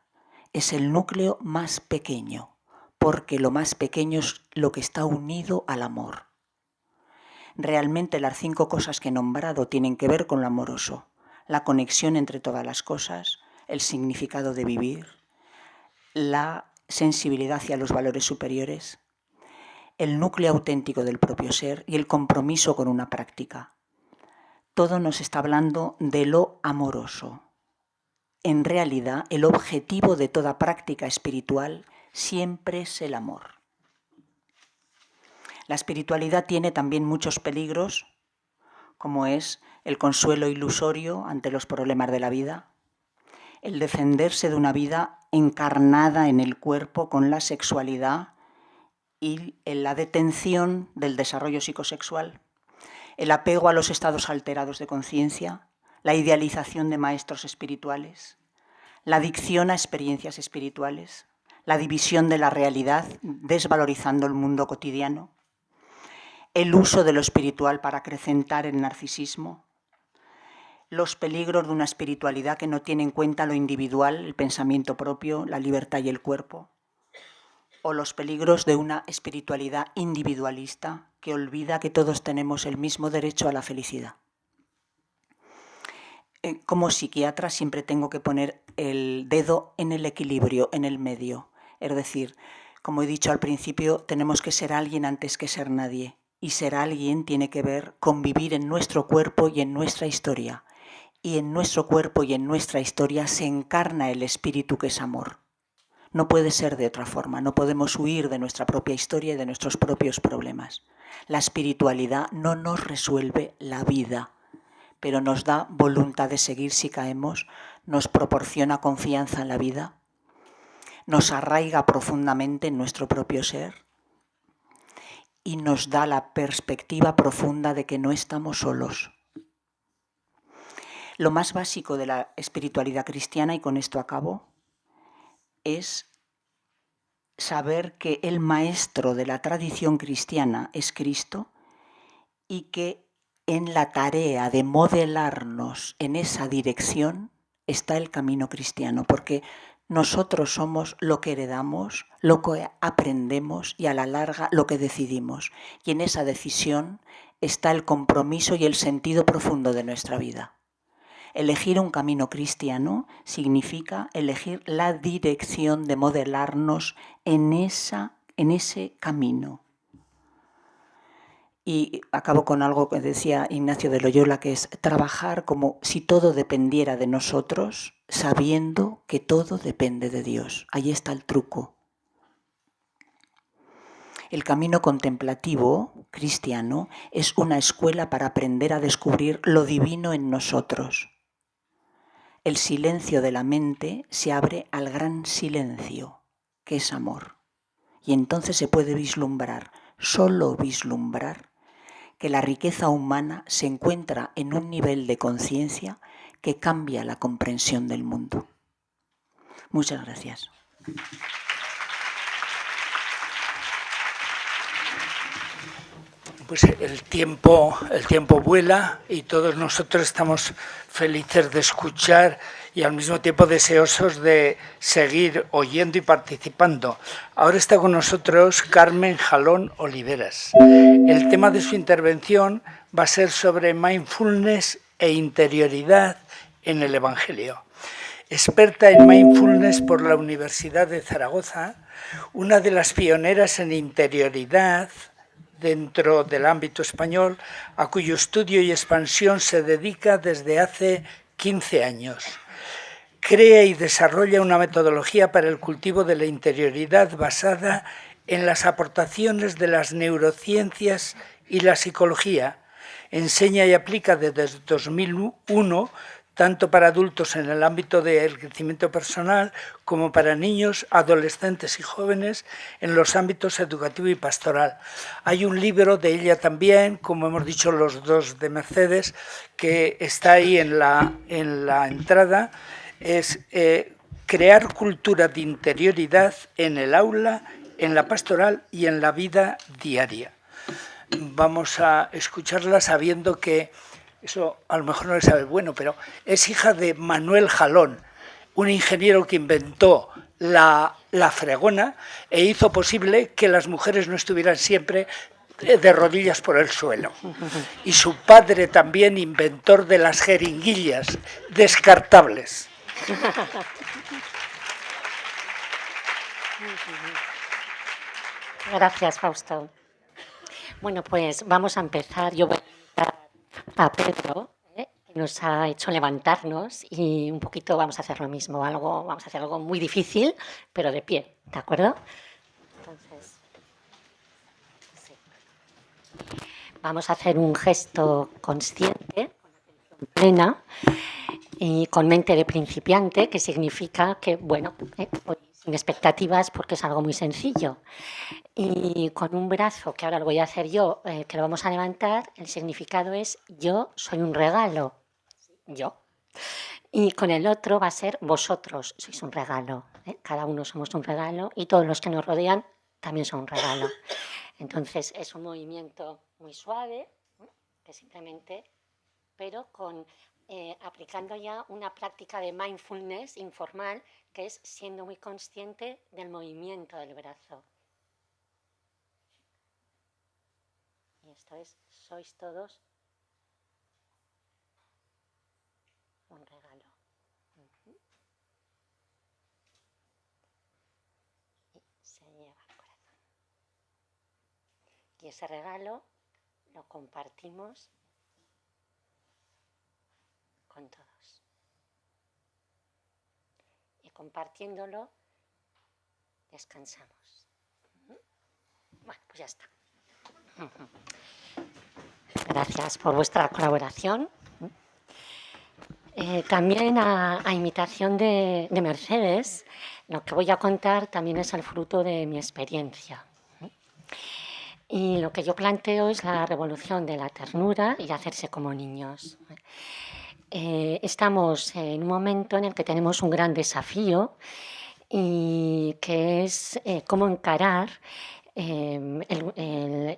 Es el núcleo más pequeño, porque lo más pequeño es lo que está unido al amor. Realmente las 5 cosas que he nombrado tienen que ver con lo amoroso, la conexión entre todas las cosas, el significado de vivir, la sensibilidad hacia los valores superiores, el núcleo auténtico del propio ser y el compromiso con una práctica. Todo nos está hablando de lo amoroso. En realidad, el objetivo de toda práctica espiritual siempre es el amor. La espiritualidad tiene también muchos peligros, como es el consuelo ilusorio ante los problemas de la vida, el defenderse de una vida encarnada en el cuerpo con la sexualidad y en la detención del desarrollo psicosexual, el apego a los estados alterados de conciencia, la idealización de maestros espirituales, la adicción a experiencias espirituales, la división de la realidad desvalorizando el mundo cotidiano, el uso de lo espiritual para acrecentar el narcisismo, los peligros de una espiritualidad que no tiene en cuenta lo individual, el pensamiento propio, la libertad y el cuerpo, o los peligros de una espiritualidad individualista que olvida que todos tenemos el mismo derecho a la felicidad. Como psiquiatra siempre tengo que poner el dedo en el equilibrio, en el medio. Es decir, como he dicho al principio, tenemos que ser alguien antes que ser nadie. Y ser alguien tiene que ver con vivir en nuestro cuerpo y en nuestra historia. Y en nuestro cuerpo y en nuestra historia se encarna el espíritu que es amor. No puede ser de otra forma, no podemos huir de nuestra propia historia y de nuestros propios problemas. La espiritualidad no nos resuelve la vida, pero nos da voluntad de seguir si caemos, nos proporciona confianza en la vida, nos arraiga profundamente en nuestro propio ser y nos da la perspectiva profunda de que no estamos solos. Lo más básico de la espiritualidad cristiana, y con esto acabo, es saber que el maestro de la tradición cristiana es Cristo y que en la tarea de modelarnos en esa dirección está el camino cristiano, porque nosotros somos lo que heredamos, lo que aprendemos y a la larga lo que decidimos. Y en esa decisión está el compromiso y el sentido profundo de nuestra vida. Elegir un camino cristiano significa elegir la dirección de modelarnos en ese camino. Y acabo con algo que decía Ignacio de Loyola, que es trabajar como si todo dependiera de nosotros, sabiendo que todo depende de Dios. Ahí está el truco. El camino contemplativo cristiano es una escuela para aprender a descubrir lo divino en nosotros. El silencio de la mente se abre al gran silencio, que es amor. Y entonces se puede vislumbrar, solo vislumbrar, que la riqueza humana se encuentra en un nivel de conciencia que cambia la comprensión del mundo. Muchas gracias. Pues el tiempo vuela y todos nosotros estamos felices de escuchar y al mismo tiempo deseosos de seguir oyendo y participando. Ahora está con nosotros Carmen Jalón Oliveras. El tema de su intervención va a ser sobre mindfulness e interioridad en el Evangelio. Experta en mindfulness por la Universidad de Zaragoza, una de las pioneras en interioridad dentro del ámbito español, a cuyo estudio y expansión se dedica desde hace 15 años. Crea y desarrolla una metodología para el cultivo de la interioridad basada en las aportaciones de las neurociencias y la psicología. Enseña y aplica desde 2001 tanto para adultos en el ámbito del crecimiento personal como para niños, adolescentes y jóvenes en los ámbitos educativo y pastoral. Hay un libro de ella también, como hemos dicho los dos de Mercedes, que está ahí en la entrada. Es crear cultura de interioridad en el aula, en la pastoral y en la vida diaria. Vamos a escucharla sabiendo que, eso a lo mejor no le sabe bueno, pero es hija de Manuel Jalón, un ingeniero que inventó la fregona e hizo posible que las mujeres no estuvieran siempre de rodillas por el suelo. Y su padre también, inventor de las jeringuillas descartables. Gracias, Fausto. Bueno, pues vamos a empezar. Yo voy a invitar a Pedro, que nos ha hecho levantarnos, y un poquito vamos a hacer lo mismo. Vamos a hacer algo muy difícil, pero de pie, ¿de acuerdo? Entonces, sí. Vamos a hacer un gesto consciente, con atención plena y con mente de principiante, que significa que, bueno, voy sin expectativas porque es algo muy sencillo. Y con un brazo, que ahora lo voy a hacer yo, que lo vamos a levantar, el significado es yo soy un regalo, yo. Y con el otro va a ser vosotros sois un regalo, ¿eh? Cada uno somos un regalo y todos los que nos rodean también son un regalo. Entonces es un movimiento muy suave, que simplemente, pero aplicando ya una práctica de mindfulness informal, que es siendo muy consciente del movimiento del brazo. Y esto es, sois todos un regalo. Y se lleva al corazón. Y ese regalo lo compartimos con todos. Y compartiéndolo, descansamos. Bueno, pues ya está. Gracias por vuestra colaboración. También a imitación de Mercedes, lo que voy a contar también es el fruto de mi experiencia. Y lo que yo planteo es la revolución de la ternura y hacerse como niños. Estamos en un momento en el que tenemos un gran desafío, y que es cómo encarar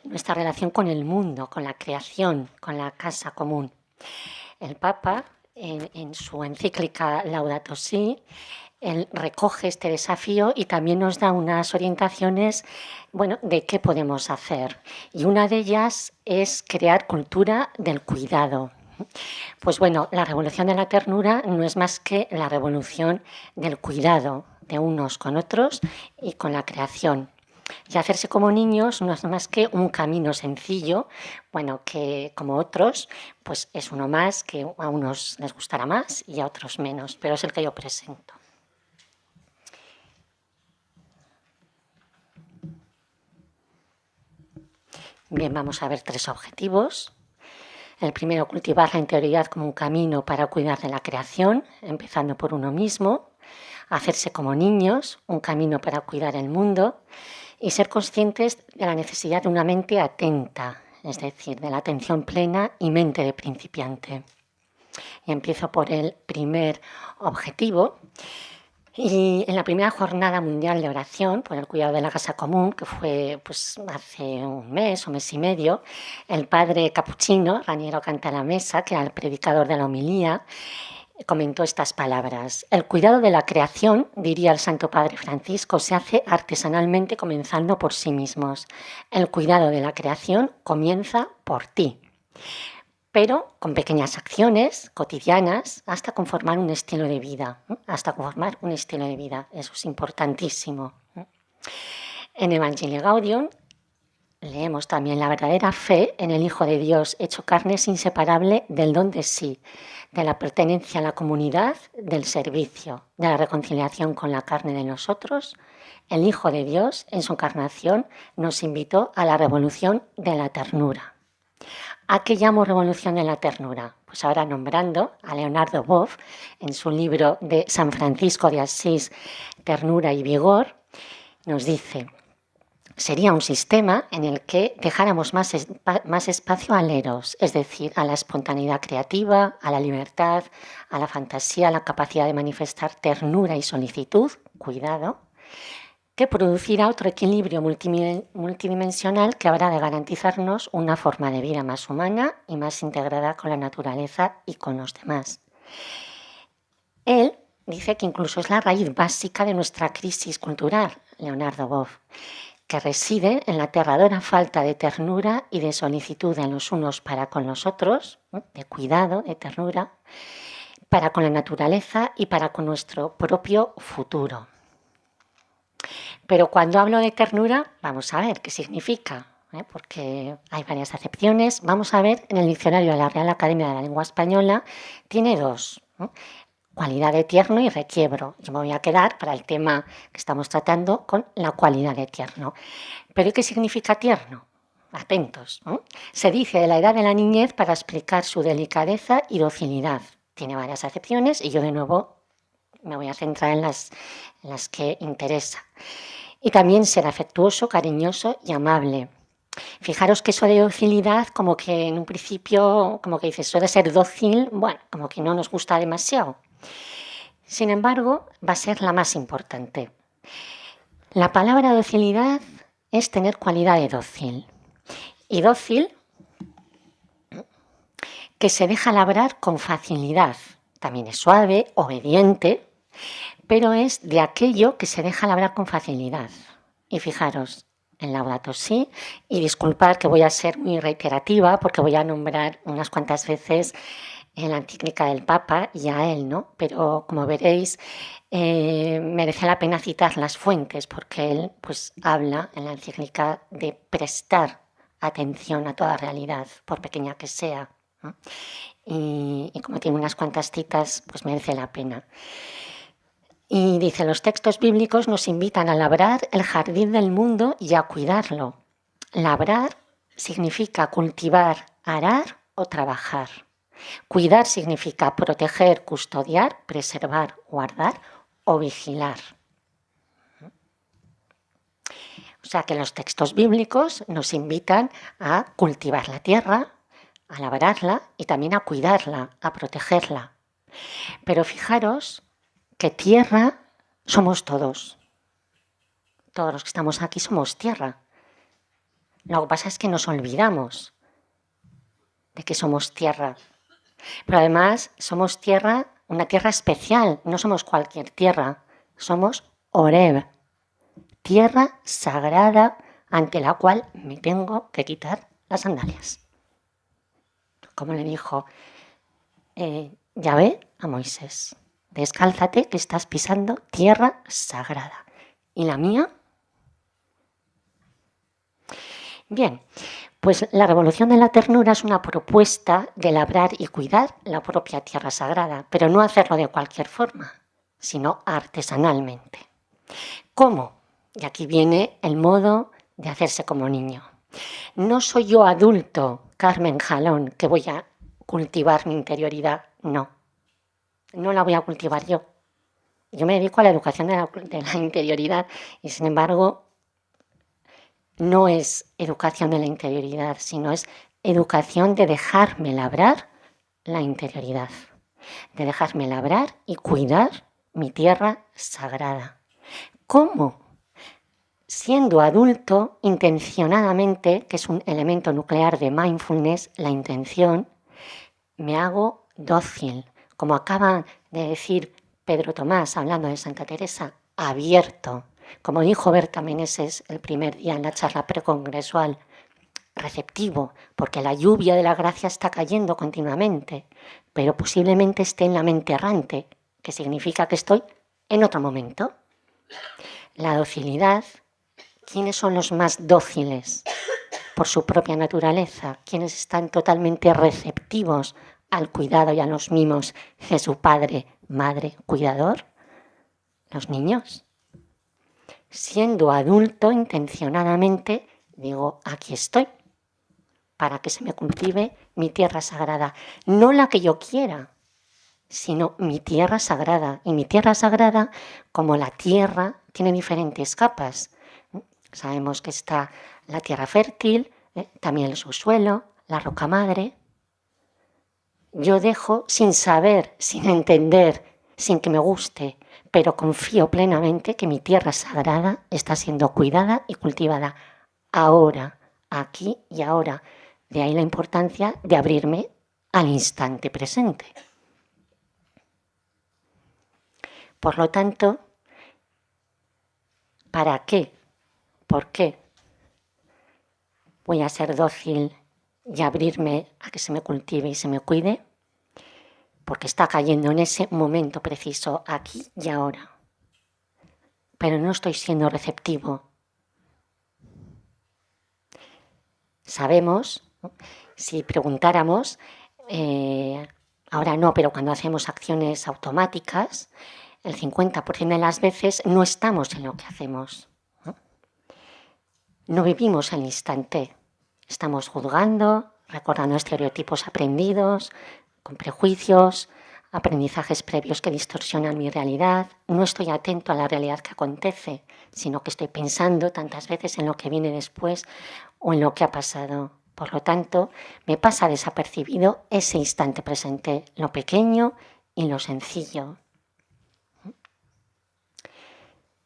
nuestra relación con el mundo, con la creación, con la casa común. El Papa, en su encíclica Laudato Si, él recoge este desafío y también nos da unas orientaciones, bueno, de qué podemos hacer. Y una de ellas es crear cultura del cuidado. Pues bueno, la revolución de la ternura no es más que la revolución del cuidado de unos con otros y con la creación. Y hacerse como niños no es más que un camino sencillo, bueno, que como otros, pues es uno más, que a unos les gustará más y a otros menos, pero es el que yo presento. Bien, vamos a ver 3 objetivos. El primero, cultivar la interioridad como un camino para cuidar de la creación, empezando por uno mismo. Hacerse como niños, un camino para cuidar el mundo. Y ser conscientes de la necesidad de una mente atenta, es decir, de la atención plena y mente de principiante. Y empiezo por el primer objetivo. Y en la primera jornada mundial de oración por el cuidado de la casa común, que fue pues, hace un mes o mes y medio, el padre capuchino, Raniero Cantalamessa, que era el predicador de la homilía, comentó estas palabras: el cuidado de la creación, diría el Santo Padre Francisco, se hace artesanalmente comenzando por sí mismos. El cuidado de la creación comienza por ti, pero con pequeñas acciones cotidianas hasta conformar un estilo de vida. Eso es importantísimo. En Evangelii Gaudium leemos también: la verdadera fe en el Hijo de Dios hecho carne es inseparable del don de sí, de la pertenencia a la comunidad, del servicio, de la reconciliación con la carne de nosotros. El Hijo de Dios, en su encarnación, nos invitó a la revolución de la ternura. ¿A qué llamo revolución de la ternura? Pues ahora nombrando a Leonardo Boff, en su libro de San Francisco de Asís, Ternura y Vigor, nos dice: sería un sistema en el que dejáramos más espacio al eros, es decir, a la espontaneidad creativa, a la libertad, a la fantasía, a la capacidad de manifestar ternura y solicitud, cuidado, que producirá otro equilibrio multidimensional que habrá de garantizarnos una forma de vida más humana y más integrada con la naturaleza y con los demás. Él dice que incluso es la raíz básica de nuestra crisis cultural, Leonardo Boff, que reside en la aterradora falta de ternura y de solicitud en los unos para con los otros, de cuidado, de ternura, para con la naturaleza y para con nuestro propio futuro. Pero cuando hablo de ternura, vamos a ver qué significa, porque hay varias acepciones. Vamos a ver, en el diccionario de la Real Academia de la Lengua Española tiene dos, cualidad de tierno y requiebro. Yo me voy a quedar, para el tema que estamos tratando, con la cualidad de tierno. ¿Pero qué significa tierno? Atentos. Se dice de la edad de la niñez para explicar su delicadeza y docilidad. Tiene varias acepciones y yo de nuevo me voy a centrar en las que interesa. Y también ser afectuoso, cariñoso y amable. Fijaros que eso de docilidad, como que en un principio, como que dices, eso de ser dócil, bueno, como que no nos gusta demasiado. Sin embargo, va a ser la más importante. La palabra docilidad es tener cualidad de dócil. Y dócil, que se deja labrar con facilidad. También es suave, obediente, pero es de aquello que se deja labrar con facilidad. Y fijaros, en Laudato Si, y disculpad que voy a ser muy reiterativa porque voy a nombrar unas cuantas veces en la encíclica del Papa y a él, ¿no? Pero como veréis, merece la pena citar las fuentes porque él pues habla en la encíclica de prestar atención a toda realidad, por pequeña que sea, ¿no? Y como tiene unas cuantas citas, pues merece la pena. Y dice, los textos bíblicos nos invitan a labrar el jardín del mundo y a cuidarlo. Labrar significa cultivar, arar o trabajar. Cuidar significa proteger, custodiar, preservar, guardar o vigilar. O sea que los textos bíblicos nos invitan a cultivar la tierra, a labrarla y también a cuidarla, a protegerla. Pero fijaros que tierra somos todos. Todos los que estamos aquí somos tierra. Lo que pasa es que nos olvidamos de que somos tierra. Pero además somos tierra, una tierra especial. No somos cualquier tierra. Somos Oreb, tierra sagrada ante la cual me tengo que quitar las sandalias. Como le dijo Yahvé a Moisés. Descálzate que estás pisando tierra sagrada. ¿Y la mía? Bien, pues la revolución de la ternura es una propuesta de labrar y cuidar la propia tierra sagrada, pero no hacerlo de cualquier forma, sino artesanalmente. ¿Cómo? Y aquí viene el modo de hacerse como niño. No soy yo adulto, Carmen Jalón, que voy a cultivar mi interioridad, no. No la voy a cultivar yo. Yo me dedico a la educación de la interioridad y, sin embargo, no es educación de la interioridad, sino es educación de dejarme labrar la interioridad, de dejarme labrar y cuidar mi tierra sagrada. ¿Cómo? Siendo adulto, intencionadamente, que es un elemento nuclear de mindfulness, la intención, me hago dócil. Como acaba de decir Pedro Tomás, hablando de Santa Teresa, abierto. Como dijo Berta Meneses el primer día en la charla precongresual, receptivo, porque la lluvia de la gracia está cayendo continuamente, pero posiblemente esté en la mente errante, que significa que estoy en otro momento. La docilidad, ¿quiénes son los más dóciles por su propia naturaleza? ¿Quiénes están totalmente receptivos al cuidado y a los mimos de su padre, madre, cuidador? Los niños. Siendo adulto, intencionadamente, digo, aquí estoy, para que se me cultive mi tierra sagrada. No la que yo quiera, sino mi tierra sagrada. Y mi tierra sagrada, como la tierra, tiene diferentes capas. Sabemos que está la tierra fértil, también el subsuelo, la roca madre. Yo dejo sin saber, sin entender, sin que me guste, pero confío plenamente que mi tierra sagrada está siendo cuidada y cultivada ahora, aquí y ahora. De ahí la importancia de abrirme al instante presente. Por lo tanto, ¿para qué? ¿Por qué voy a ser dócil y abrirme a que se me cultive y se me cuide? Porque está cayendo en ese momento preciso, aquí y ahora. Pero no estoy siendo receptivo. Sabemos, ¿no? Si preguntáramos, ahora no, pero cuando hacemos acciones automáticas, el 50% de las veces no estamos en lo que hacemos. No vivimos el instante. Estamos juzgando, recordando estereotipos aprendidos, con prejuicios, aprendizajes previos que distorsionan mi realidad. No estoy atento a la realidad que acontece, sino que estoy pensando tantas veces en lo que viene después o en lo que ha pasado. Por lo tanto, me pasa desapercibido ese instante presente, lo pequeño y lo sencillo.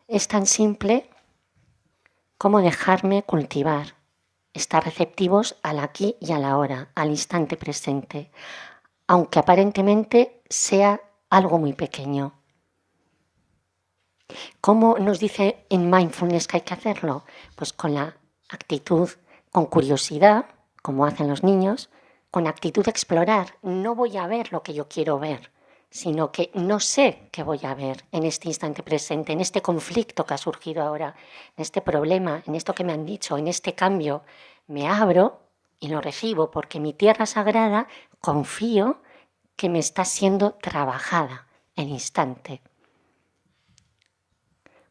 Es tan simple como dejarme cultivar, estar receptivos al aquí y a la hora, al instante presente, aunque aparentemente sea algo muy pequeño. ¿Cómo nos dice en Mindfulness que hay que hacerlo? Pues con la actitud, con curiosidad, como hacen los niños, con actitud de explorar. No voy a ver lo que yo quiero ver, sino que no sé qué voy a ver en este instante presente, en este conflicto que ha surgido ahora, en este problema, en esto que me han dicho, en este cambio. Me abro y lo recibo porque mi tierra sagrada confío que me está siendo trabajada en instante.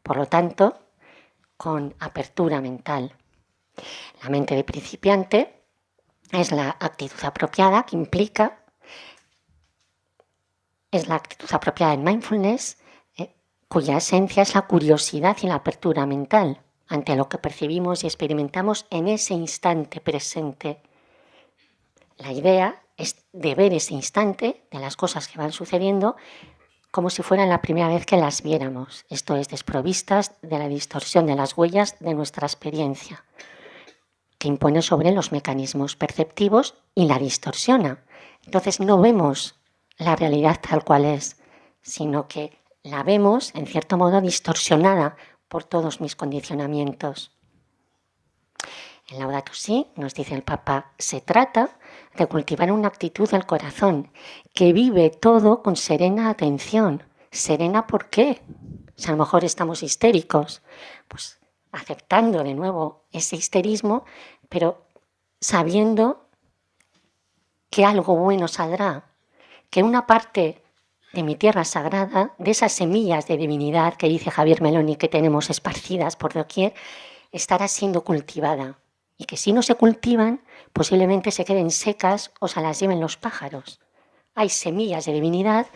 Por lo tanto, con apertura mental. La mente de principiante es la actitud apropiada que implica, es la actitud apropiada en mindfulness, cuya esencia es la curiosidad y la apertura mental ante lo que percibimos y experimentamos en ese instante presente. La idea es de ver ese instante, de las cosas que van sucediendo, como si fuera la primera vez que las viéramos. Esto es, desprovistas de la distorsión de las huellas de nuestra experiencia, que impone sobre los mecanismos perceptivos y la distorsiona. Entonces no vemos la realidad tal cual es, sino que la vemos, en cierto modo, distorsionada por todos mis condicionamientos. En Laudato Si nos dice el Papa, se trata de cultivar una actitud del corazón que vive todo con serena atención. ¿Serena por qué? Si a lo mejor estamos histéricos, pues aceptando de nuevo ese histerismo, pero sabiendo que algo bueno saldrá, que una parte de mi tierra sagrada, de esas semillas de divinidad que dice Javier Meloni que tenemos esparcidas por doquier, estará siendo cultivada. Y que si no se cultivan, posiblemente se queden secas o se las lleven los pájaros. Hay semillas de divinidad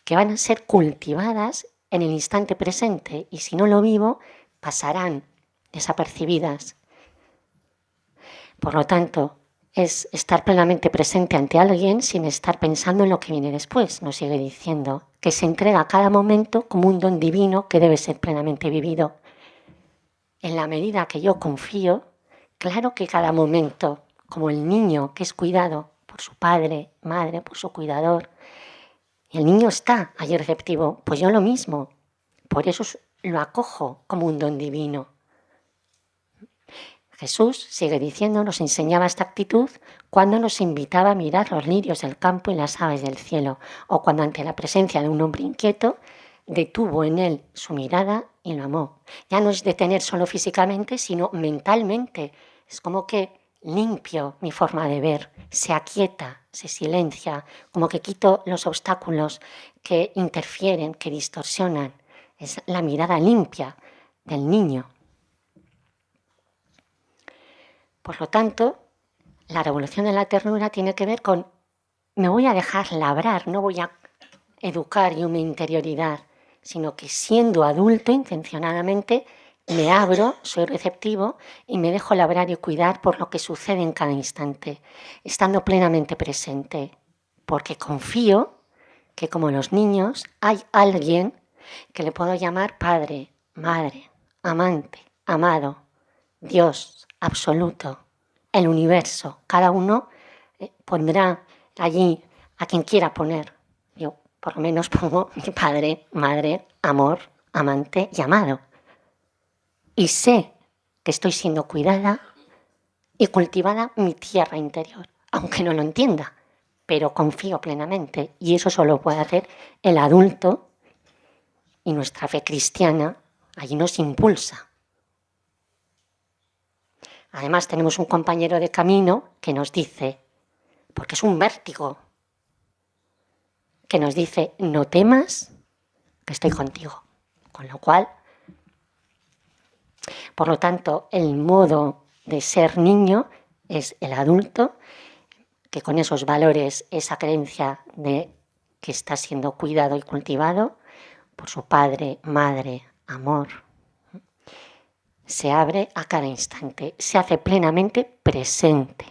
que van a ser cultivadas en el instante presente y si no lo vivo, pasarán desapercibidas. Por lo tanto, es estar plenamente presente ante alguien sin estar pensando en lo que viene después. Nos sigue diciendo que se entrega a cada momento como un don divino que debe ser plenamente vivido. En la medida que yo confío, claro que cada momento, como el niño que es cuidado por su padre, madre, por su cuidador, y el niño está allí receptivo, pues yo lo mismo. Por eso lo acojo como un don divino. Jesús, sigue diciendo, nos enseñaba esta actitud cuando nos invitaba a mirar los lirios del campo y las aves del cielo, o cuando ante la presencia de un hombre inquieto, detuvo en él su mirada y lo amó. Ya no es detener solo físicamente, sino mentalmente. Es como que limpio mi forma de ver, se aquieta, se silencia, como que quito los obstáculos que interfieren, que distorsionan. Es la mirada limpia del niño. Por lo tanto, la revolución de la ternura tiene que ver con me voy a dejar labrar, no voy a educar yo mi interioridad, sino que siendo adulto intencionadamente Me abro, soy receptivo y me dejo labrar y cuidar por lo que sucede en cada instante, estando plenamente presente, porque confío que como los niños hay alguien que le puedo llamar padre, madre, amante, amado, Dios absoluto, el universo. Cada uno pondrá allí a quien quiera poner. Yo por lo menos pongo mi padre, madre, amor, amante y amado. Y sé que estoy siendo cuidada y cultivada mi tierra interior, aunque no lo entienda, pero confío plenamente. Y eso solo puede hacer el adulto, y nuestra fe cristiana allí nos impulsa. Además tenemos un compañero de camino que nos dice, porque es un vértigo, que nos dice, no temas, que estoy contigo. Con lo cual, por lo tanto, el modo de ser niño es el adulto, que con esos valores, esa creencia de que está siendo cuidado y cultivado por su padre, madre, amor, se abre a cada instante, se hace plenamente presente,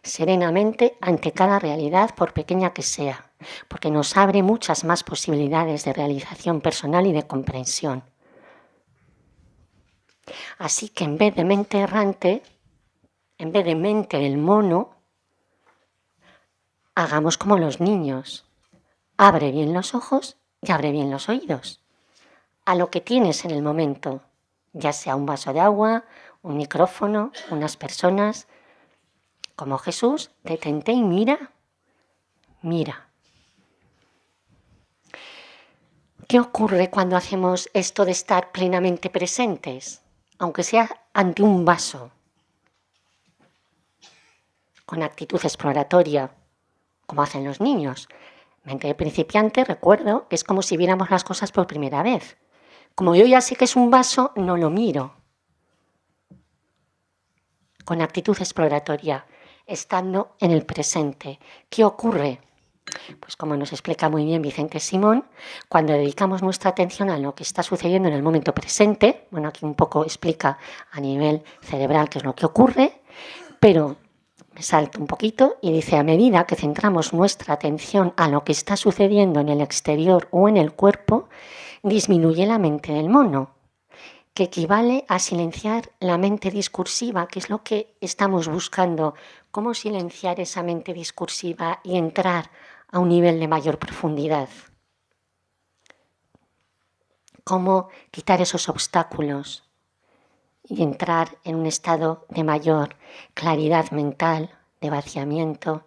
serenamente ante cada realidad, por pequeña que sea, porque nos abre muchas más posibilidades de realización personal y de comprensión. Así que en vez de mente errante, en vez de mente del mono, hagamos como los niños. Abre bien los ojos y abre bien los oídos a lo que tienes en el momento, ya sea un vaso de agua, un micrófono, unas personas. Como Jesús, detente y mira, mira. ¿Qué ocurre cuando hacemos esto de estar plenamente presentes? Aunque sea ante un vaso, con actitud exploratoria, como hacen los niños. Mente de principiante, recuerdo que es como si viéramos las cosas por primera vez. Como yo ya sé que es un vaso, no lo miro. Con actitud exploratoria, estando en el presente. ¿Qué ocurre? Pues como nos explica muy bien Vicente Simón, cuando dedicamos nuestra atención a lo que está sucediendo en el momento presente, bueno, aquí un poco explica a nivel cerebral qué es lo que ocurre, pero me salto un poquito y dice, a medida que centramos nuestra atención a lo que está sucediendo en el exterior o en el cuerpo, disminuye la mente del mono, que equivale a silenciar la mente discursiva, que es lo que estamos buscando. ¿Cómo silenciar esa mente discursiva y entrar a un nivel de mayor profundidad? ¿Cómo quitar esos obstáculos y entrar en un estado de mayor claridad mental, de vaciamiento?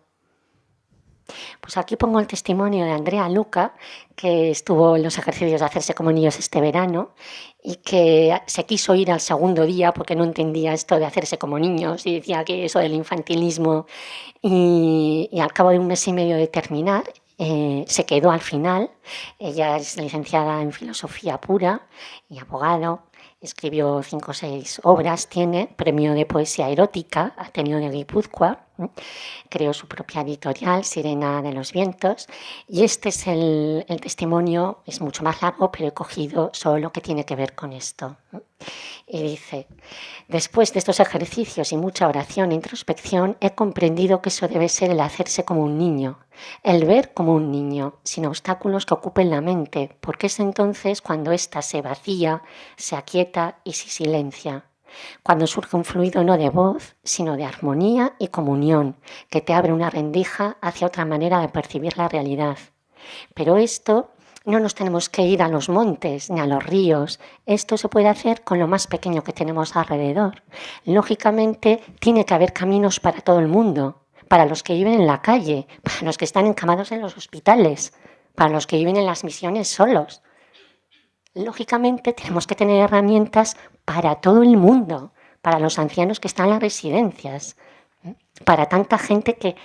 Pues aquí pongo el testimonio de Andrea Luca, que estuvo en los ejercicios de hacerse como niños este verano y que se quiso ir al segundo día porque no entendía esto de hacerse como niños y decía que eso del infantilismo, y al cabo de un mes y medio de terminar se quedó al final. Ella es licenciada en filosofía pura y abogado. Escribió 5 o 6 obras, tiene premio de poesía erótica, Ateneo de Guipúzcoa, creó su propia editorial, Sirena de los Vientos, y este es el testimonio, es mucho más largo, pero he cogido solo lo que tiene que ver con esto. Y dice, después de estos ejercicios y mucha oración e introspección, he comprendido que eso debe ser el hacerse como un niño, el ver como un niño, sin obstáculos que ocupen la mente, porque es entonces cuando ésta se vacía, se aquieta y se silencia. Cuando surge un fluido no de voz, sino de armonía y comunión, que te abre una rendija hacia otra manera de percibir la realidad. Pero esto no nos tenemos que ir a los montes ni a los ríos. Esto se puede hacer con lo más pequeño que tenemos alrededor. Lógicamente, tiene que haber caminos para todo el mundo, para los que viven en la calle, para los que están encamados en los hospitales, para los que viven en las misiones solos. Lógicamente, tenemos que tener herramientas para todo el mundo, para los ancianos que están en las residencias, para tanta gente que,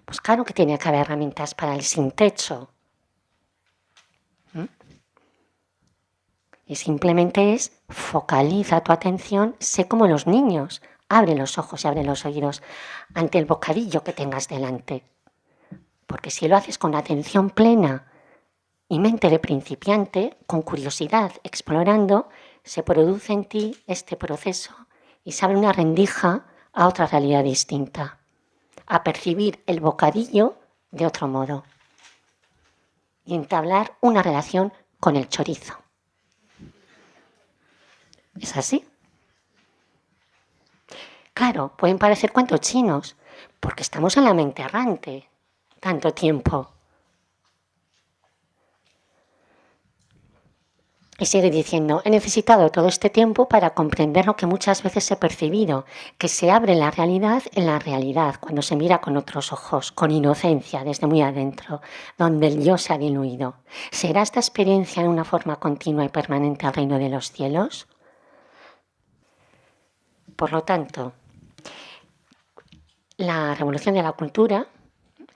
pues claro que tiene que haber herramientas para el sin techo. Y simplemente es focaliza tu atención, sé como los niños, abre los ojos y abre los oídos ante el bocadillo que tengas delante. Porque si lo haces con atención plena y mente de principiante, con curiosidad, explorando, se produce en ti este proceso y se abre una rendija a otra realidad distinta, a percibir el bocadillo de otro modo y entablar una relación con el chorizo. ¿Es así? Claro, pueden parecer cuentos chinos, porque estamos en la mente errante tanto tiempo. Y sigue diciendo, he necesitado todo este tiempo para comprender lo que muchas veces he percibido, que se abre la realidad en la realidad, cuando se mira con otros ojos, con inocencia, desde muy adentro, donde el yo se ha diluido. ¿Será esta experiencia en una forma continua y permanente al reino de los cielos? Por lo tanto, la revolución de la cultura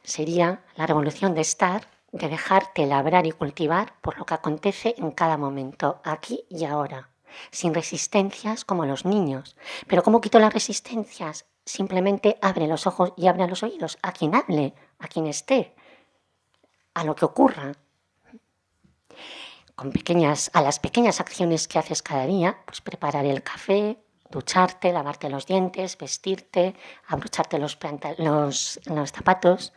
sería la revolución de estar, de dejarte labrar y cultivar por lo que acontece en cada momento, aquí y ahora, sin resistencias como los niños. Pero ¿cómo quito las resistencias? Simplemente abre los ojos y abre los oídos a quien hable, a quien esté, a lo que ocurra. A las pequeñas acciones que haces cada día, pues preparar el café, ducharte, lavarte los dientes, vestirte, abrocharte los zapatos,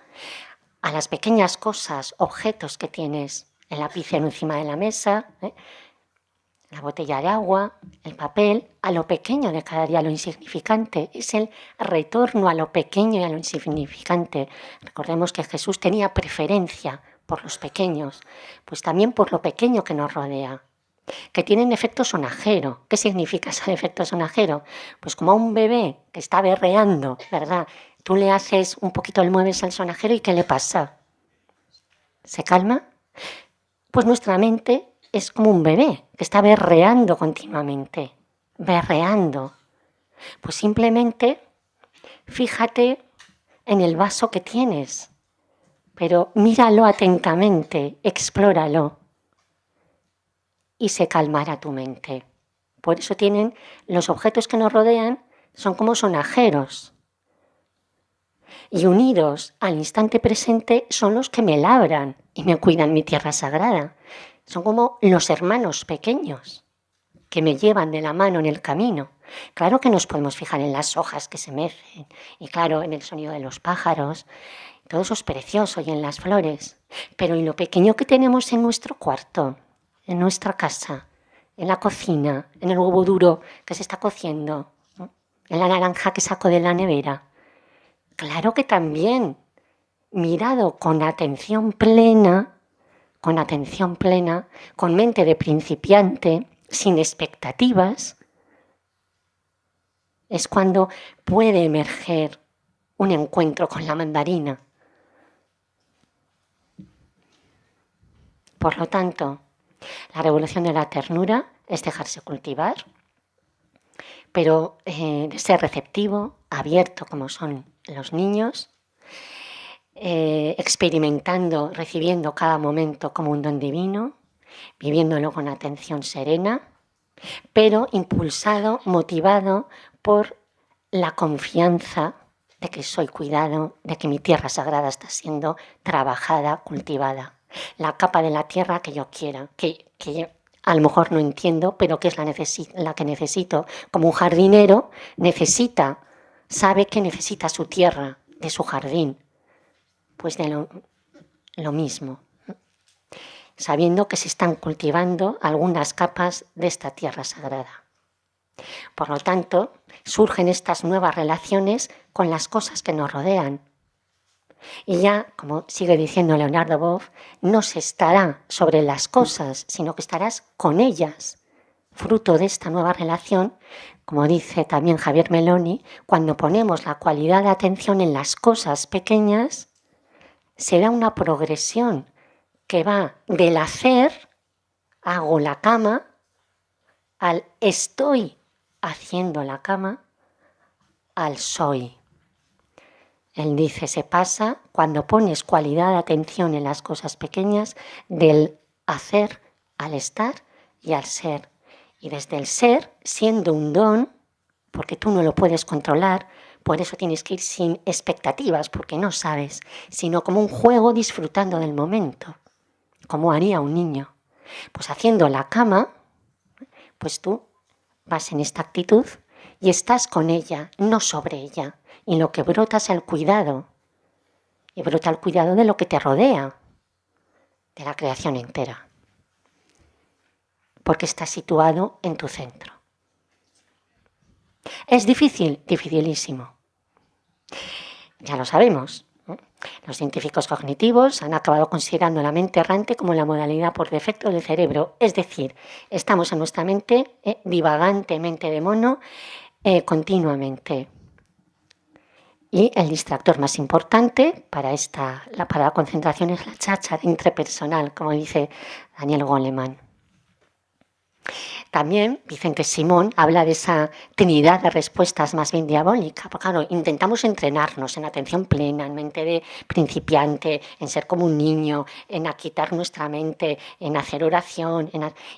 a las pequeñas cosas, objetos que tienes, el lapicero encima de la mesa, la botella de agua, el papel, a lo pequeño de cada día, lo insignificante. Es el retorno a lo pequeño y a lo insignificante. Recordemos que Jesús tenía preferencia por los pequeños, pues también por lo pequeño que nos rodea, que tienen efecto sonajero. ¿Qué significa ese efecto sonajero? Pues como a un bebé que está berreando, ¿verdad? Tú le haces un poquito, le mueves al sonajero y ¿qué le pasa? ¿Se calma? Pues nuestra mente es como un bebé que está berreando continuamente, berreando. Pues simplemente fíjate en el vaso que tienes, pero míralo atentamente, explóralo y se calmará tu mente. Por eso los objetos que nos rodean son como sonajeros. Y unidos al instante presente son los que me labran y me cuidan mi tierra sagrada. Son como los hermanos pequeños que me llevan de la mano en el camino. Claro que nos podemos fijar en las hojas que se mecen y claro, en el sonido de los pájaros. Todo eso es precioso y en las flores. Pero en lo pequeño que tenemos en nuestro cuarto, en nuestra casa, en la cocina, en el huevo duro que se está cociendo, ¿no? En la naranja que saco de la nevera. Claro que también, mirado con atención plena, con mente de principiante, sin expectativas, es cuando puede emerger un encuentro con la mandarina. Por lo tanto, la revolución de la ternura es dejarse cultivar, pero de ser receptivo, abierto como son los niños, experimentando, recibiendo cada momento como un don divino, viviéndolo con atención serena, pero impulsado, motivado por la confianza de que soy cuidado, de que mi tierra sagrada está siendo trabajada, cultivada. La capa de la tierra que yo quiera, que a lo mejor no entiendo, pero que es la que necesito. Como un jardinero sabe que necesita su tierra, de su jardín. Pues de lo mismo. Sabiendo que se están cultivando algunas capas de esta tierra sagrada. Por lo tanto, surgen estas nuevas relaciones con las cosas que nos rodean. Y ya, como sigue diciendo Leonardo Boff, no se estará sobre las cosas, sino que estarás con ellas. Fruto de esta nueva relación, como dice también Javier Meloni, cuando ponemos la cualidad de atención en las cosas pequeñas, será una progresión que va del hacer, hago la cama, al estoy haciendo la cama, al soy. Él dice, se pasa cuando pones cualidad de atención en las cosas pequeñas del hacer al estar y al ser. Y desde el ser, siendo un don, porque tú no lo puedes controlar, por eso tienes que ir sin expectativas, porque no sabes, sino como un juego disfrutando del momento, como haría un niño. Pues haciendo la cama, pues tú vas en esta actitud y estás con ella, no sobre ella. Y lo que brota es el cuidado. Y brota el cuidado de lo que te rodea, de la creación entera. Porque está situado en tu centro. ¿Es difícil? Dificilísimo. Ya lo sabemos. Los científicos cognitivos han acabado considerando la mente errante como la modalidad por defecto del cerebro. Es decir, estamos en nuestra mente divagante, mente de mono, continuamente. Y el distractor más importante para la concentración es la cháchara interpersonal, como dice Daniel Goleman. También Vicente Simón habla de esa trinidad de respuestas más bien diabólica. Porque claro, intentamos entrenarnos en atención plena, en mente de principiante, en ser como un niño, en aquietar nuestra mente, en hacer oración,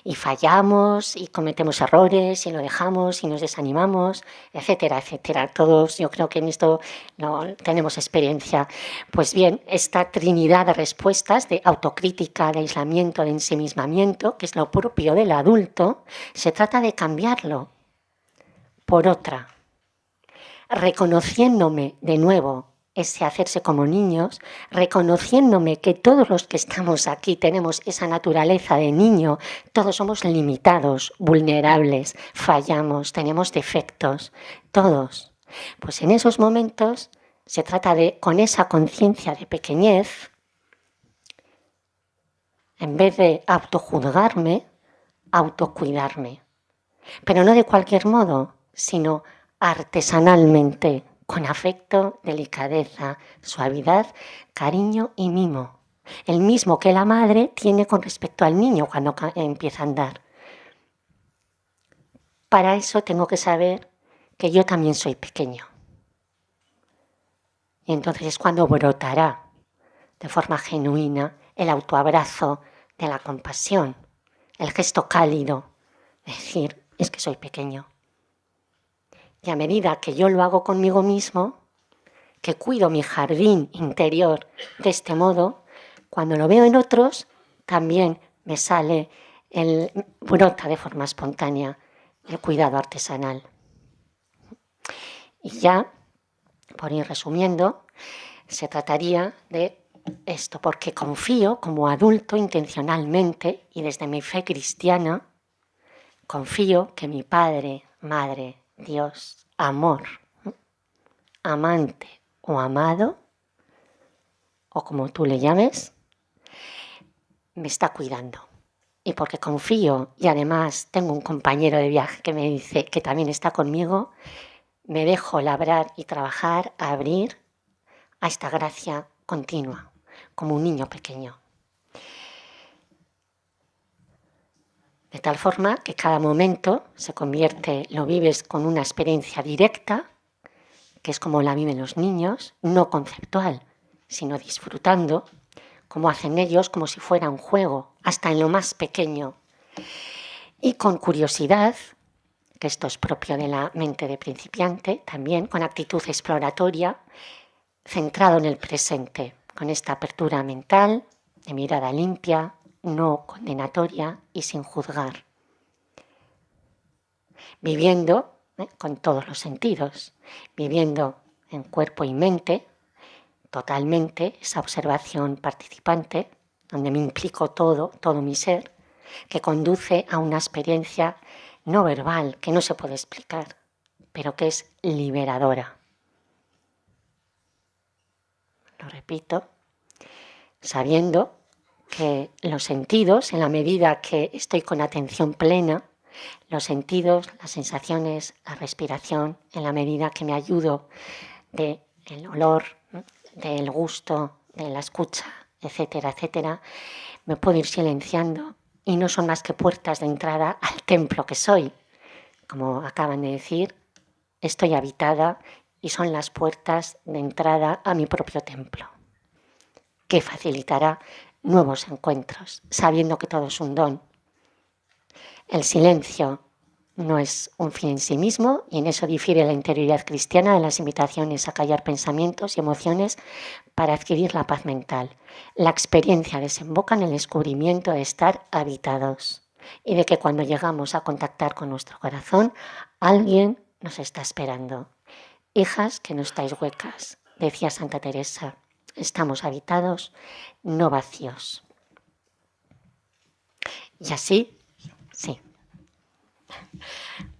y fallamos y cometemos errores y lo dejamos y nos desanimamos, etcétera, etcétera. Todos yo creo que en esto no tenemos experiencia. Pues bien, esta trinidad de respuestas de autocrítica, de aislamiento, de ensimismamiento, que es lo propio del adulto, se trata de cambiarlo por otra, reconociéndome de nuevo ese hacerse como niños, reconociéndome que todos los que estamos aquí tenemos esa naturaleza de niño, todos somos limitados, vulnerables, fallamos, tenemos defectos, todos. Pues en esos momentos se trata de, con esa conciencia de pequeñez, en vez de autojuzgarme, autocuidarme. Pero no de cualquier modo, sino artesanalmente, con afecto, delicadeza, suavidad, cariño y mimo. El mismo que la madre tiene con respecto al niño cuando empieza a andar. Para eso tengo que saber que yo también soy pequeño. Y entonces es cuando brotará de forma genuina el autoabrazo de la compasión, el gesto cálido, decir, es que soy pequeño. Y a medida que yo lo hago conmigo mismo, que cuido mi jardín interior de este modo, cuando lo veo en otros, también me sale, brota de forma espontánea el cuidado artesanal. Y ya, por ir resumiendo, se trataría de esto, porque confío como adulto intencionalmente y desde mi fe cristiana, confío que mi Padre, Madre, Dios, amor, amante o amado, o como tú le llames, me está cuidando. Y porque confío y además tengo un compañero de viaje que me dice que también está conmigo, me dejo labrar y trabajar, abrir a esta gracia continua, como un niño pequeño. De tal forma que cada momento se convierte, lo vives con una experiencia directa, que es como la viven los niños, no conceptual, sino disfrutando, como hacen ellos, como si fuera un juego, hasta en lo más pequeño. Y con curiosidad, que esto es propio de la mente de principiante, también con actitud exploratoria, centrado en el presente, con esta apertura mental, de mirada limpia, no condenatoria y sin juzgar. Viviendo con todos los sentidos, viviendo en cuerpo y mente, totalmente esa observación participante, donde me implico todo mi ser, que conduce a una experiencia no verbal, que no se puede explicar, pero que es liberadora. Lo repito, sabiendo que los sentidos, en la medida que estoy con atención plena, los sentidos, las sensaciones, la respiración, en la medida que me ayudo del olor, del gusto, de la escucha, etcétera, etcétera, me puedo ir silenciando y no son más que puertas de entrada al templo que soy. Como acaban de decir, estoy habitada y son las puertas de entrada a mi propio templo, que facilitará nuevos encuentros, sabiendo que todo es un don. El silencio no es un fin en sí mismo y en eso difiere la interioridad cristiana de las invitaciones a callar pensamientos y emociones para adquirir la paz mental. La experiencia desemboca en el descubrimiento de estar habitados. y de que cuando llegamos a contactar con nuestro corazón, alguien nos está esperando. Hijas que no estáis huecas, decía Santa Teresa, estamos habitados, no vacíos. Y así, sí.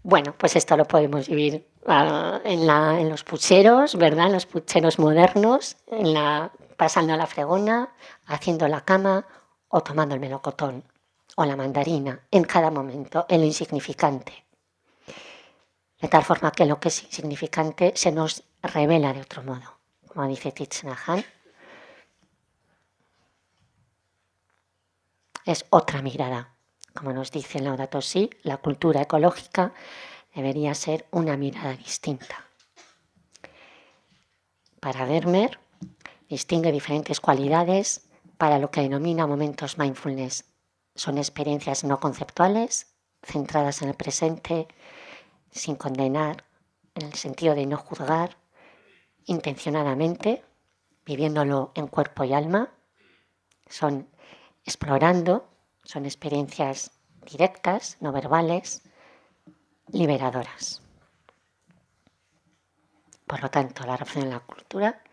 Bueno, pues esto lo podemos vivir en los pucheros, ¿verdad? En los pucheros modernos, pasando la fregona, haciendo la cama o tomando el melocotón o la mandarina, en cada momento, en lo insignificante. De tal forma que lo que es insignificante se nos revela de otro modo, como dice Thich Nhat Hanh. Es otra mirada. Como nos dice en Laudato Si, la cultura ecológica debería ser una mirada distinta. Para Vermeer, distingue diferentes cualidades para lo que denomina momentos mindfulness. Son experiencias no conceptuales, centradas en el presente, sin condenar, en el sentido de no juzgar, intencionadamente, viviéndolo en cuerpo y alma. Son explorando, son experiencias directas, no verbales, liberadoras. Por lo tanto, la revolución en la cultura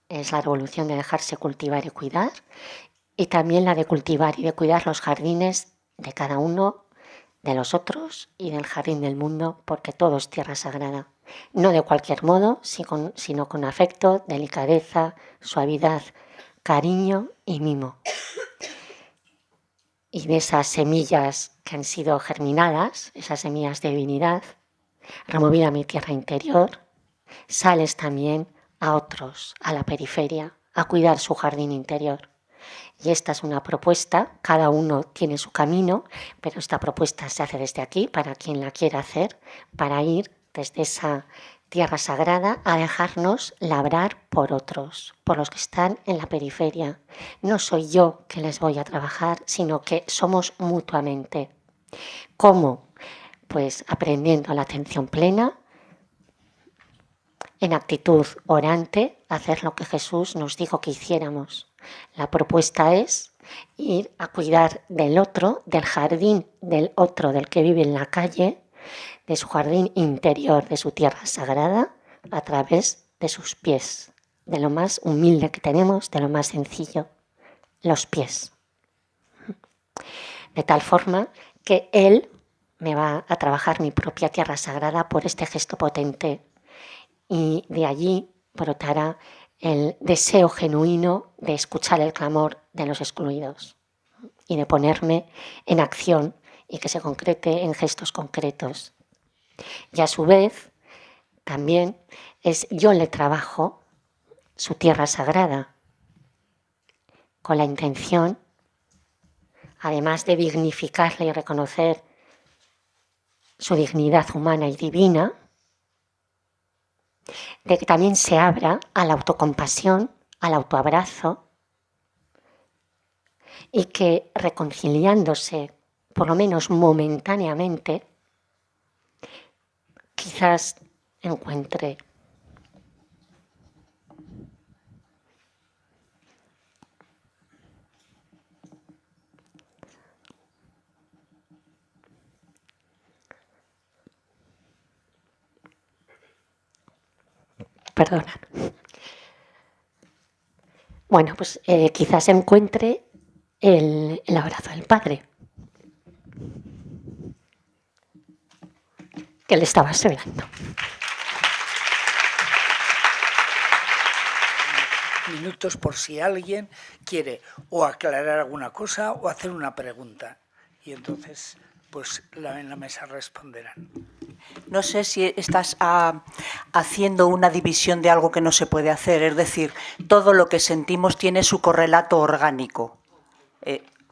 es la revolución de dejarse cultivar y cuidar, y también la de cultivar y de cuidar los jardines de cada uno, de los otros y del jardín del mundo, porque todo es tierra sagrada. No de cualquier modo, sino con afecto, delicadeza, suavidad, cariño y mimo. Y de esas semillas que han sido germinadas, esas semillas de divinidad, removida mi tierra interior, sales también a otros, a la periferia, a cuidar su jardín interior. Y esta es una propuesta, cada uno tiene su camino, pero esta propuesta se hace desde aquí, para quien la quiera hacer, para ir desde esa tierra sagrada a dejarnos labrar por otros, por los que están en la periferia. No soy yo que les voy a trabajar, sino que somos mutuamente. ¿Cómo? Pues aprendiendo la atención plena, en actitud orante, hacer lo que Jesús nos dijo que hiciéramos. La propuesta es ir a cuidar del otro, del jardín del otro, del que vive en la calle, de su jardín interior, de su tierra sagrada, a través de sus pies, de lo más humilde que tenemos, de lo más sencillo, los pies. De tal forma que Él me va a trabajar mi propia tierra sagrada por este gesto potente, y de allí brotará el deseo genuino de escuchar el clamor de los excluidos y de ponerme en acción y que se concrete en gestos concretos. Y a su vez, también yo le trabajo su tierra sagrada con la intención, además de dignificarle y reconocer su dignidad humana y divina, de que también se abra a la autocompasión, al autoabrazo, y que reconciliándose, por lo menos momentáneamente, quizás encuentre perdonad. Bueno, pues quizás encuentre el abrazo del Padre que le estaba esperando. Minutos por si alguien quiere o aclarar alguna cosa o hacer una pregunta. Y entonces, pues en la mesa responderán. No sé si estás haciendo una división de algo que no se puede hacer, es decir, todo lo que sentimos tiene su correlato orgánico.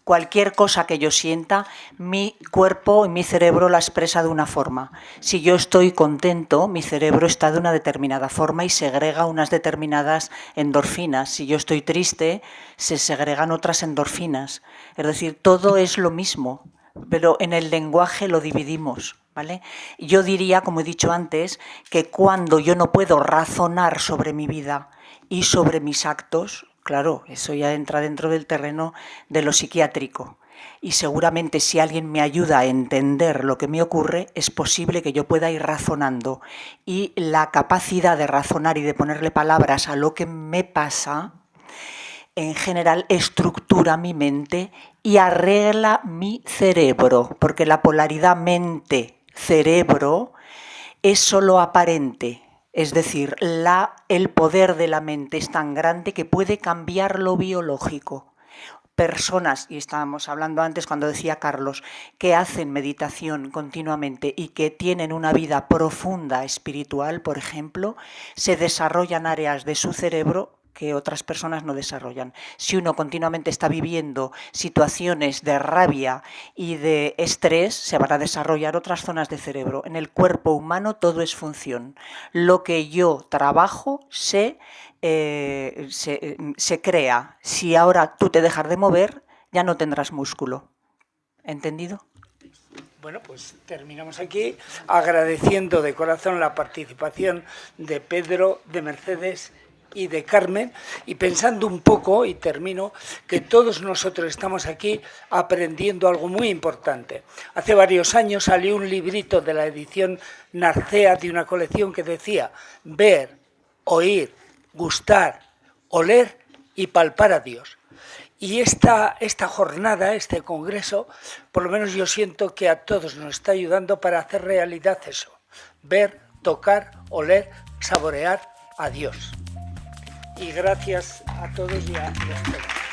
Cualquier cosa que yo sienta, mi cuerpo y mi cerebro la expresa de una forma. Si yo estoy contento, mi cerebro está de una determinada forma y segrega unas determinadas endorfinas. Si yo estoy triste, se segregan otras endorfinas. Es decir, todo es lo mismo, pero en el lenguaje lo dividimos, ¿vale? Yo diría, como he dicho antes, que cuando yo no puedo razonar sobre mi vida y sobre mis actos, claro, eso ya entra dentro del terreno de lo psiquiátrico. y seguramente si alguien me ayuda a entender lo que me ocurre, es posible que yo pueda ir razonando. Y la capacidad de razonar y de ponerle palabras a lo que me pasa, en general estructura mi mente y arregla mi cerebro, porque la polaridad mente-cerebro es solo aparente. Es decir, el poder de la mente es tan grande que puede cambiar lo biológico. Personas, y estábamos hablando antes cuando decía Carlos, que hacen meditación continuamente y que tienen una vida profunda espiritual, por ejemplo, se desarrollan áreas de su cerebro que otras personas no desarrollan. Si uno continuamente está viviendo situaciones de rabia y de estrés, se van a desarrollar otras zonas de cerebro. En el cuerpo humano todo es función. Lo que yo trabajo se crea. Si ahora tú te dejas de mover, ya no tendrás músculo. ¿Entendido? Bueno, pues terminamos aquí agradeciendo de corazón la participación de Pedro, de Mercedes y de Carmen, y pensando un poco, y termino, que todos nosotros estamos aquí aprendiendo algo muy importante. Hace varios años salió un librito de la edición Narcea de una colección que decía: ver, oír, gustar, oler y palpar a Dios. Y esta jornada, este congreso, por lo menos yo siento que a todos nos está ayudando para hacer realidad eso: ver, tocar, oler, saborear a Dios. Y gracias a todos y a ustedes.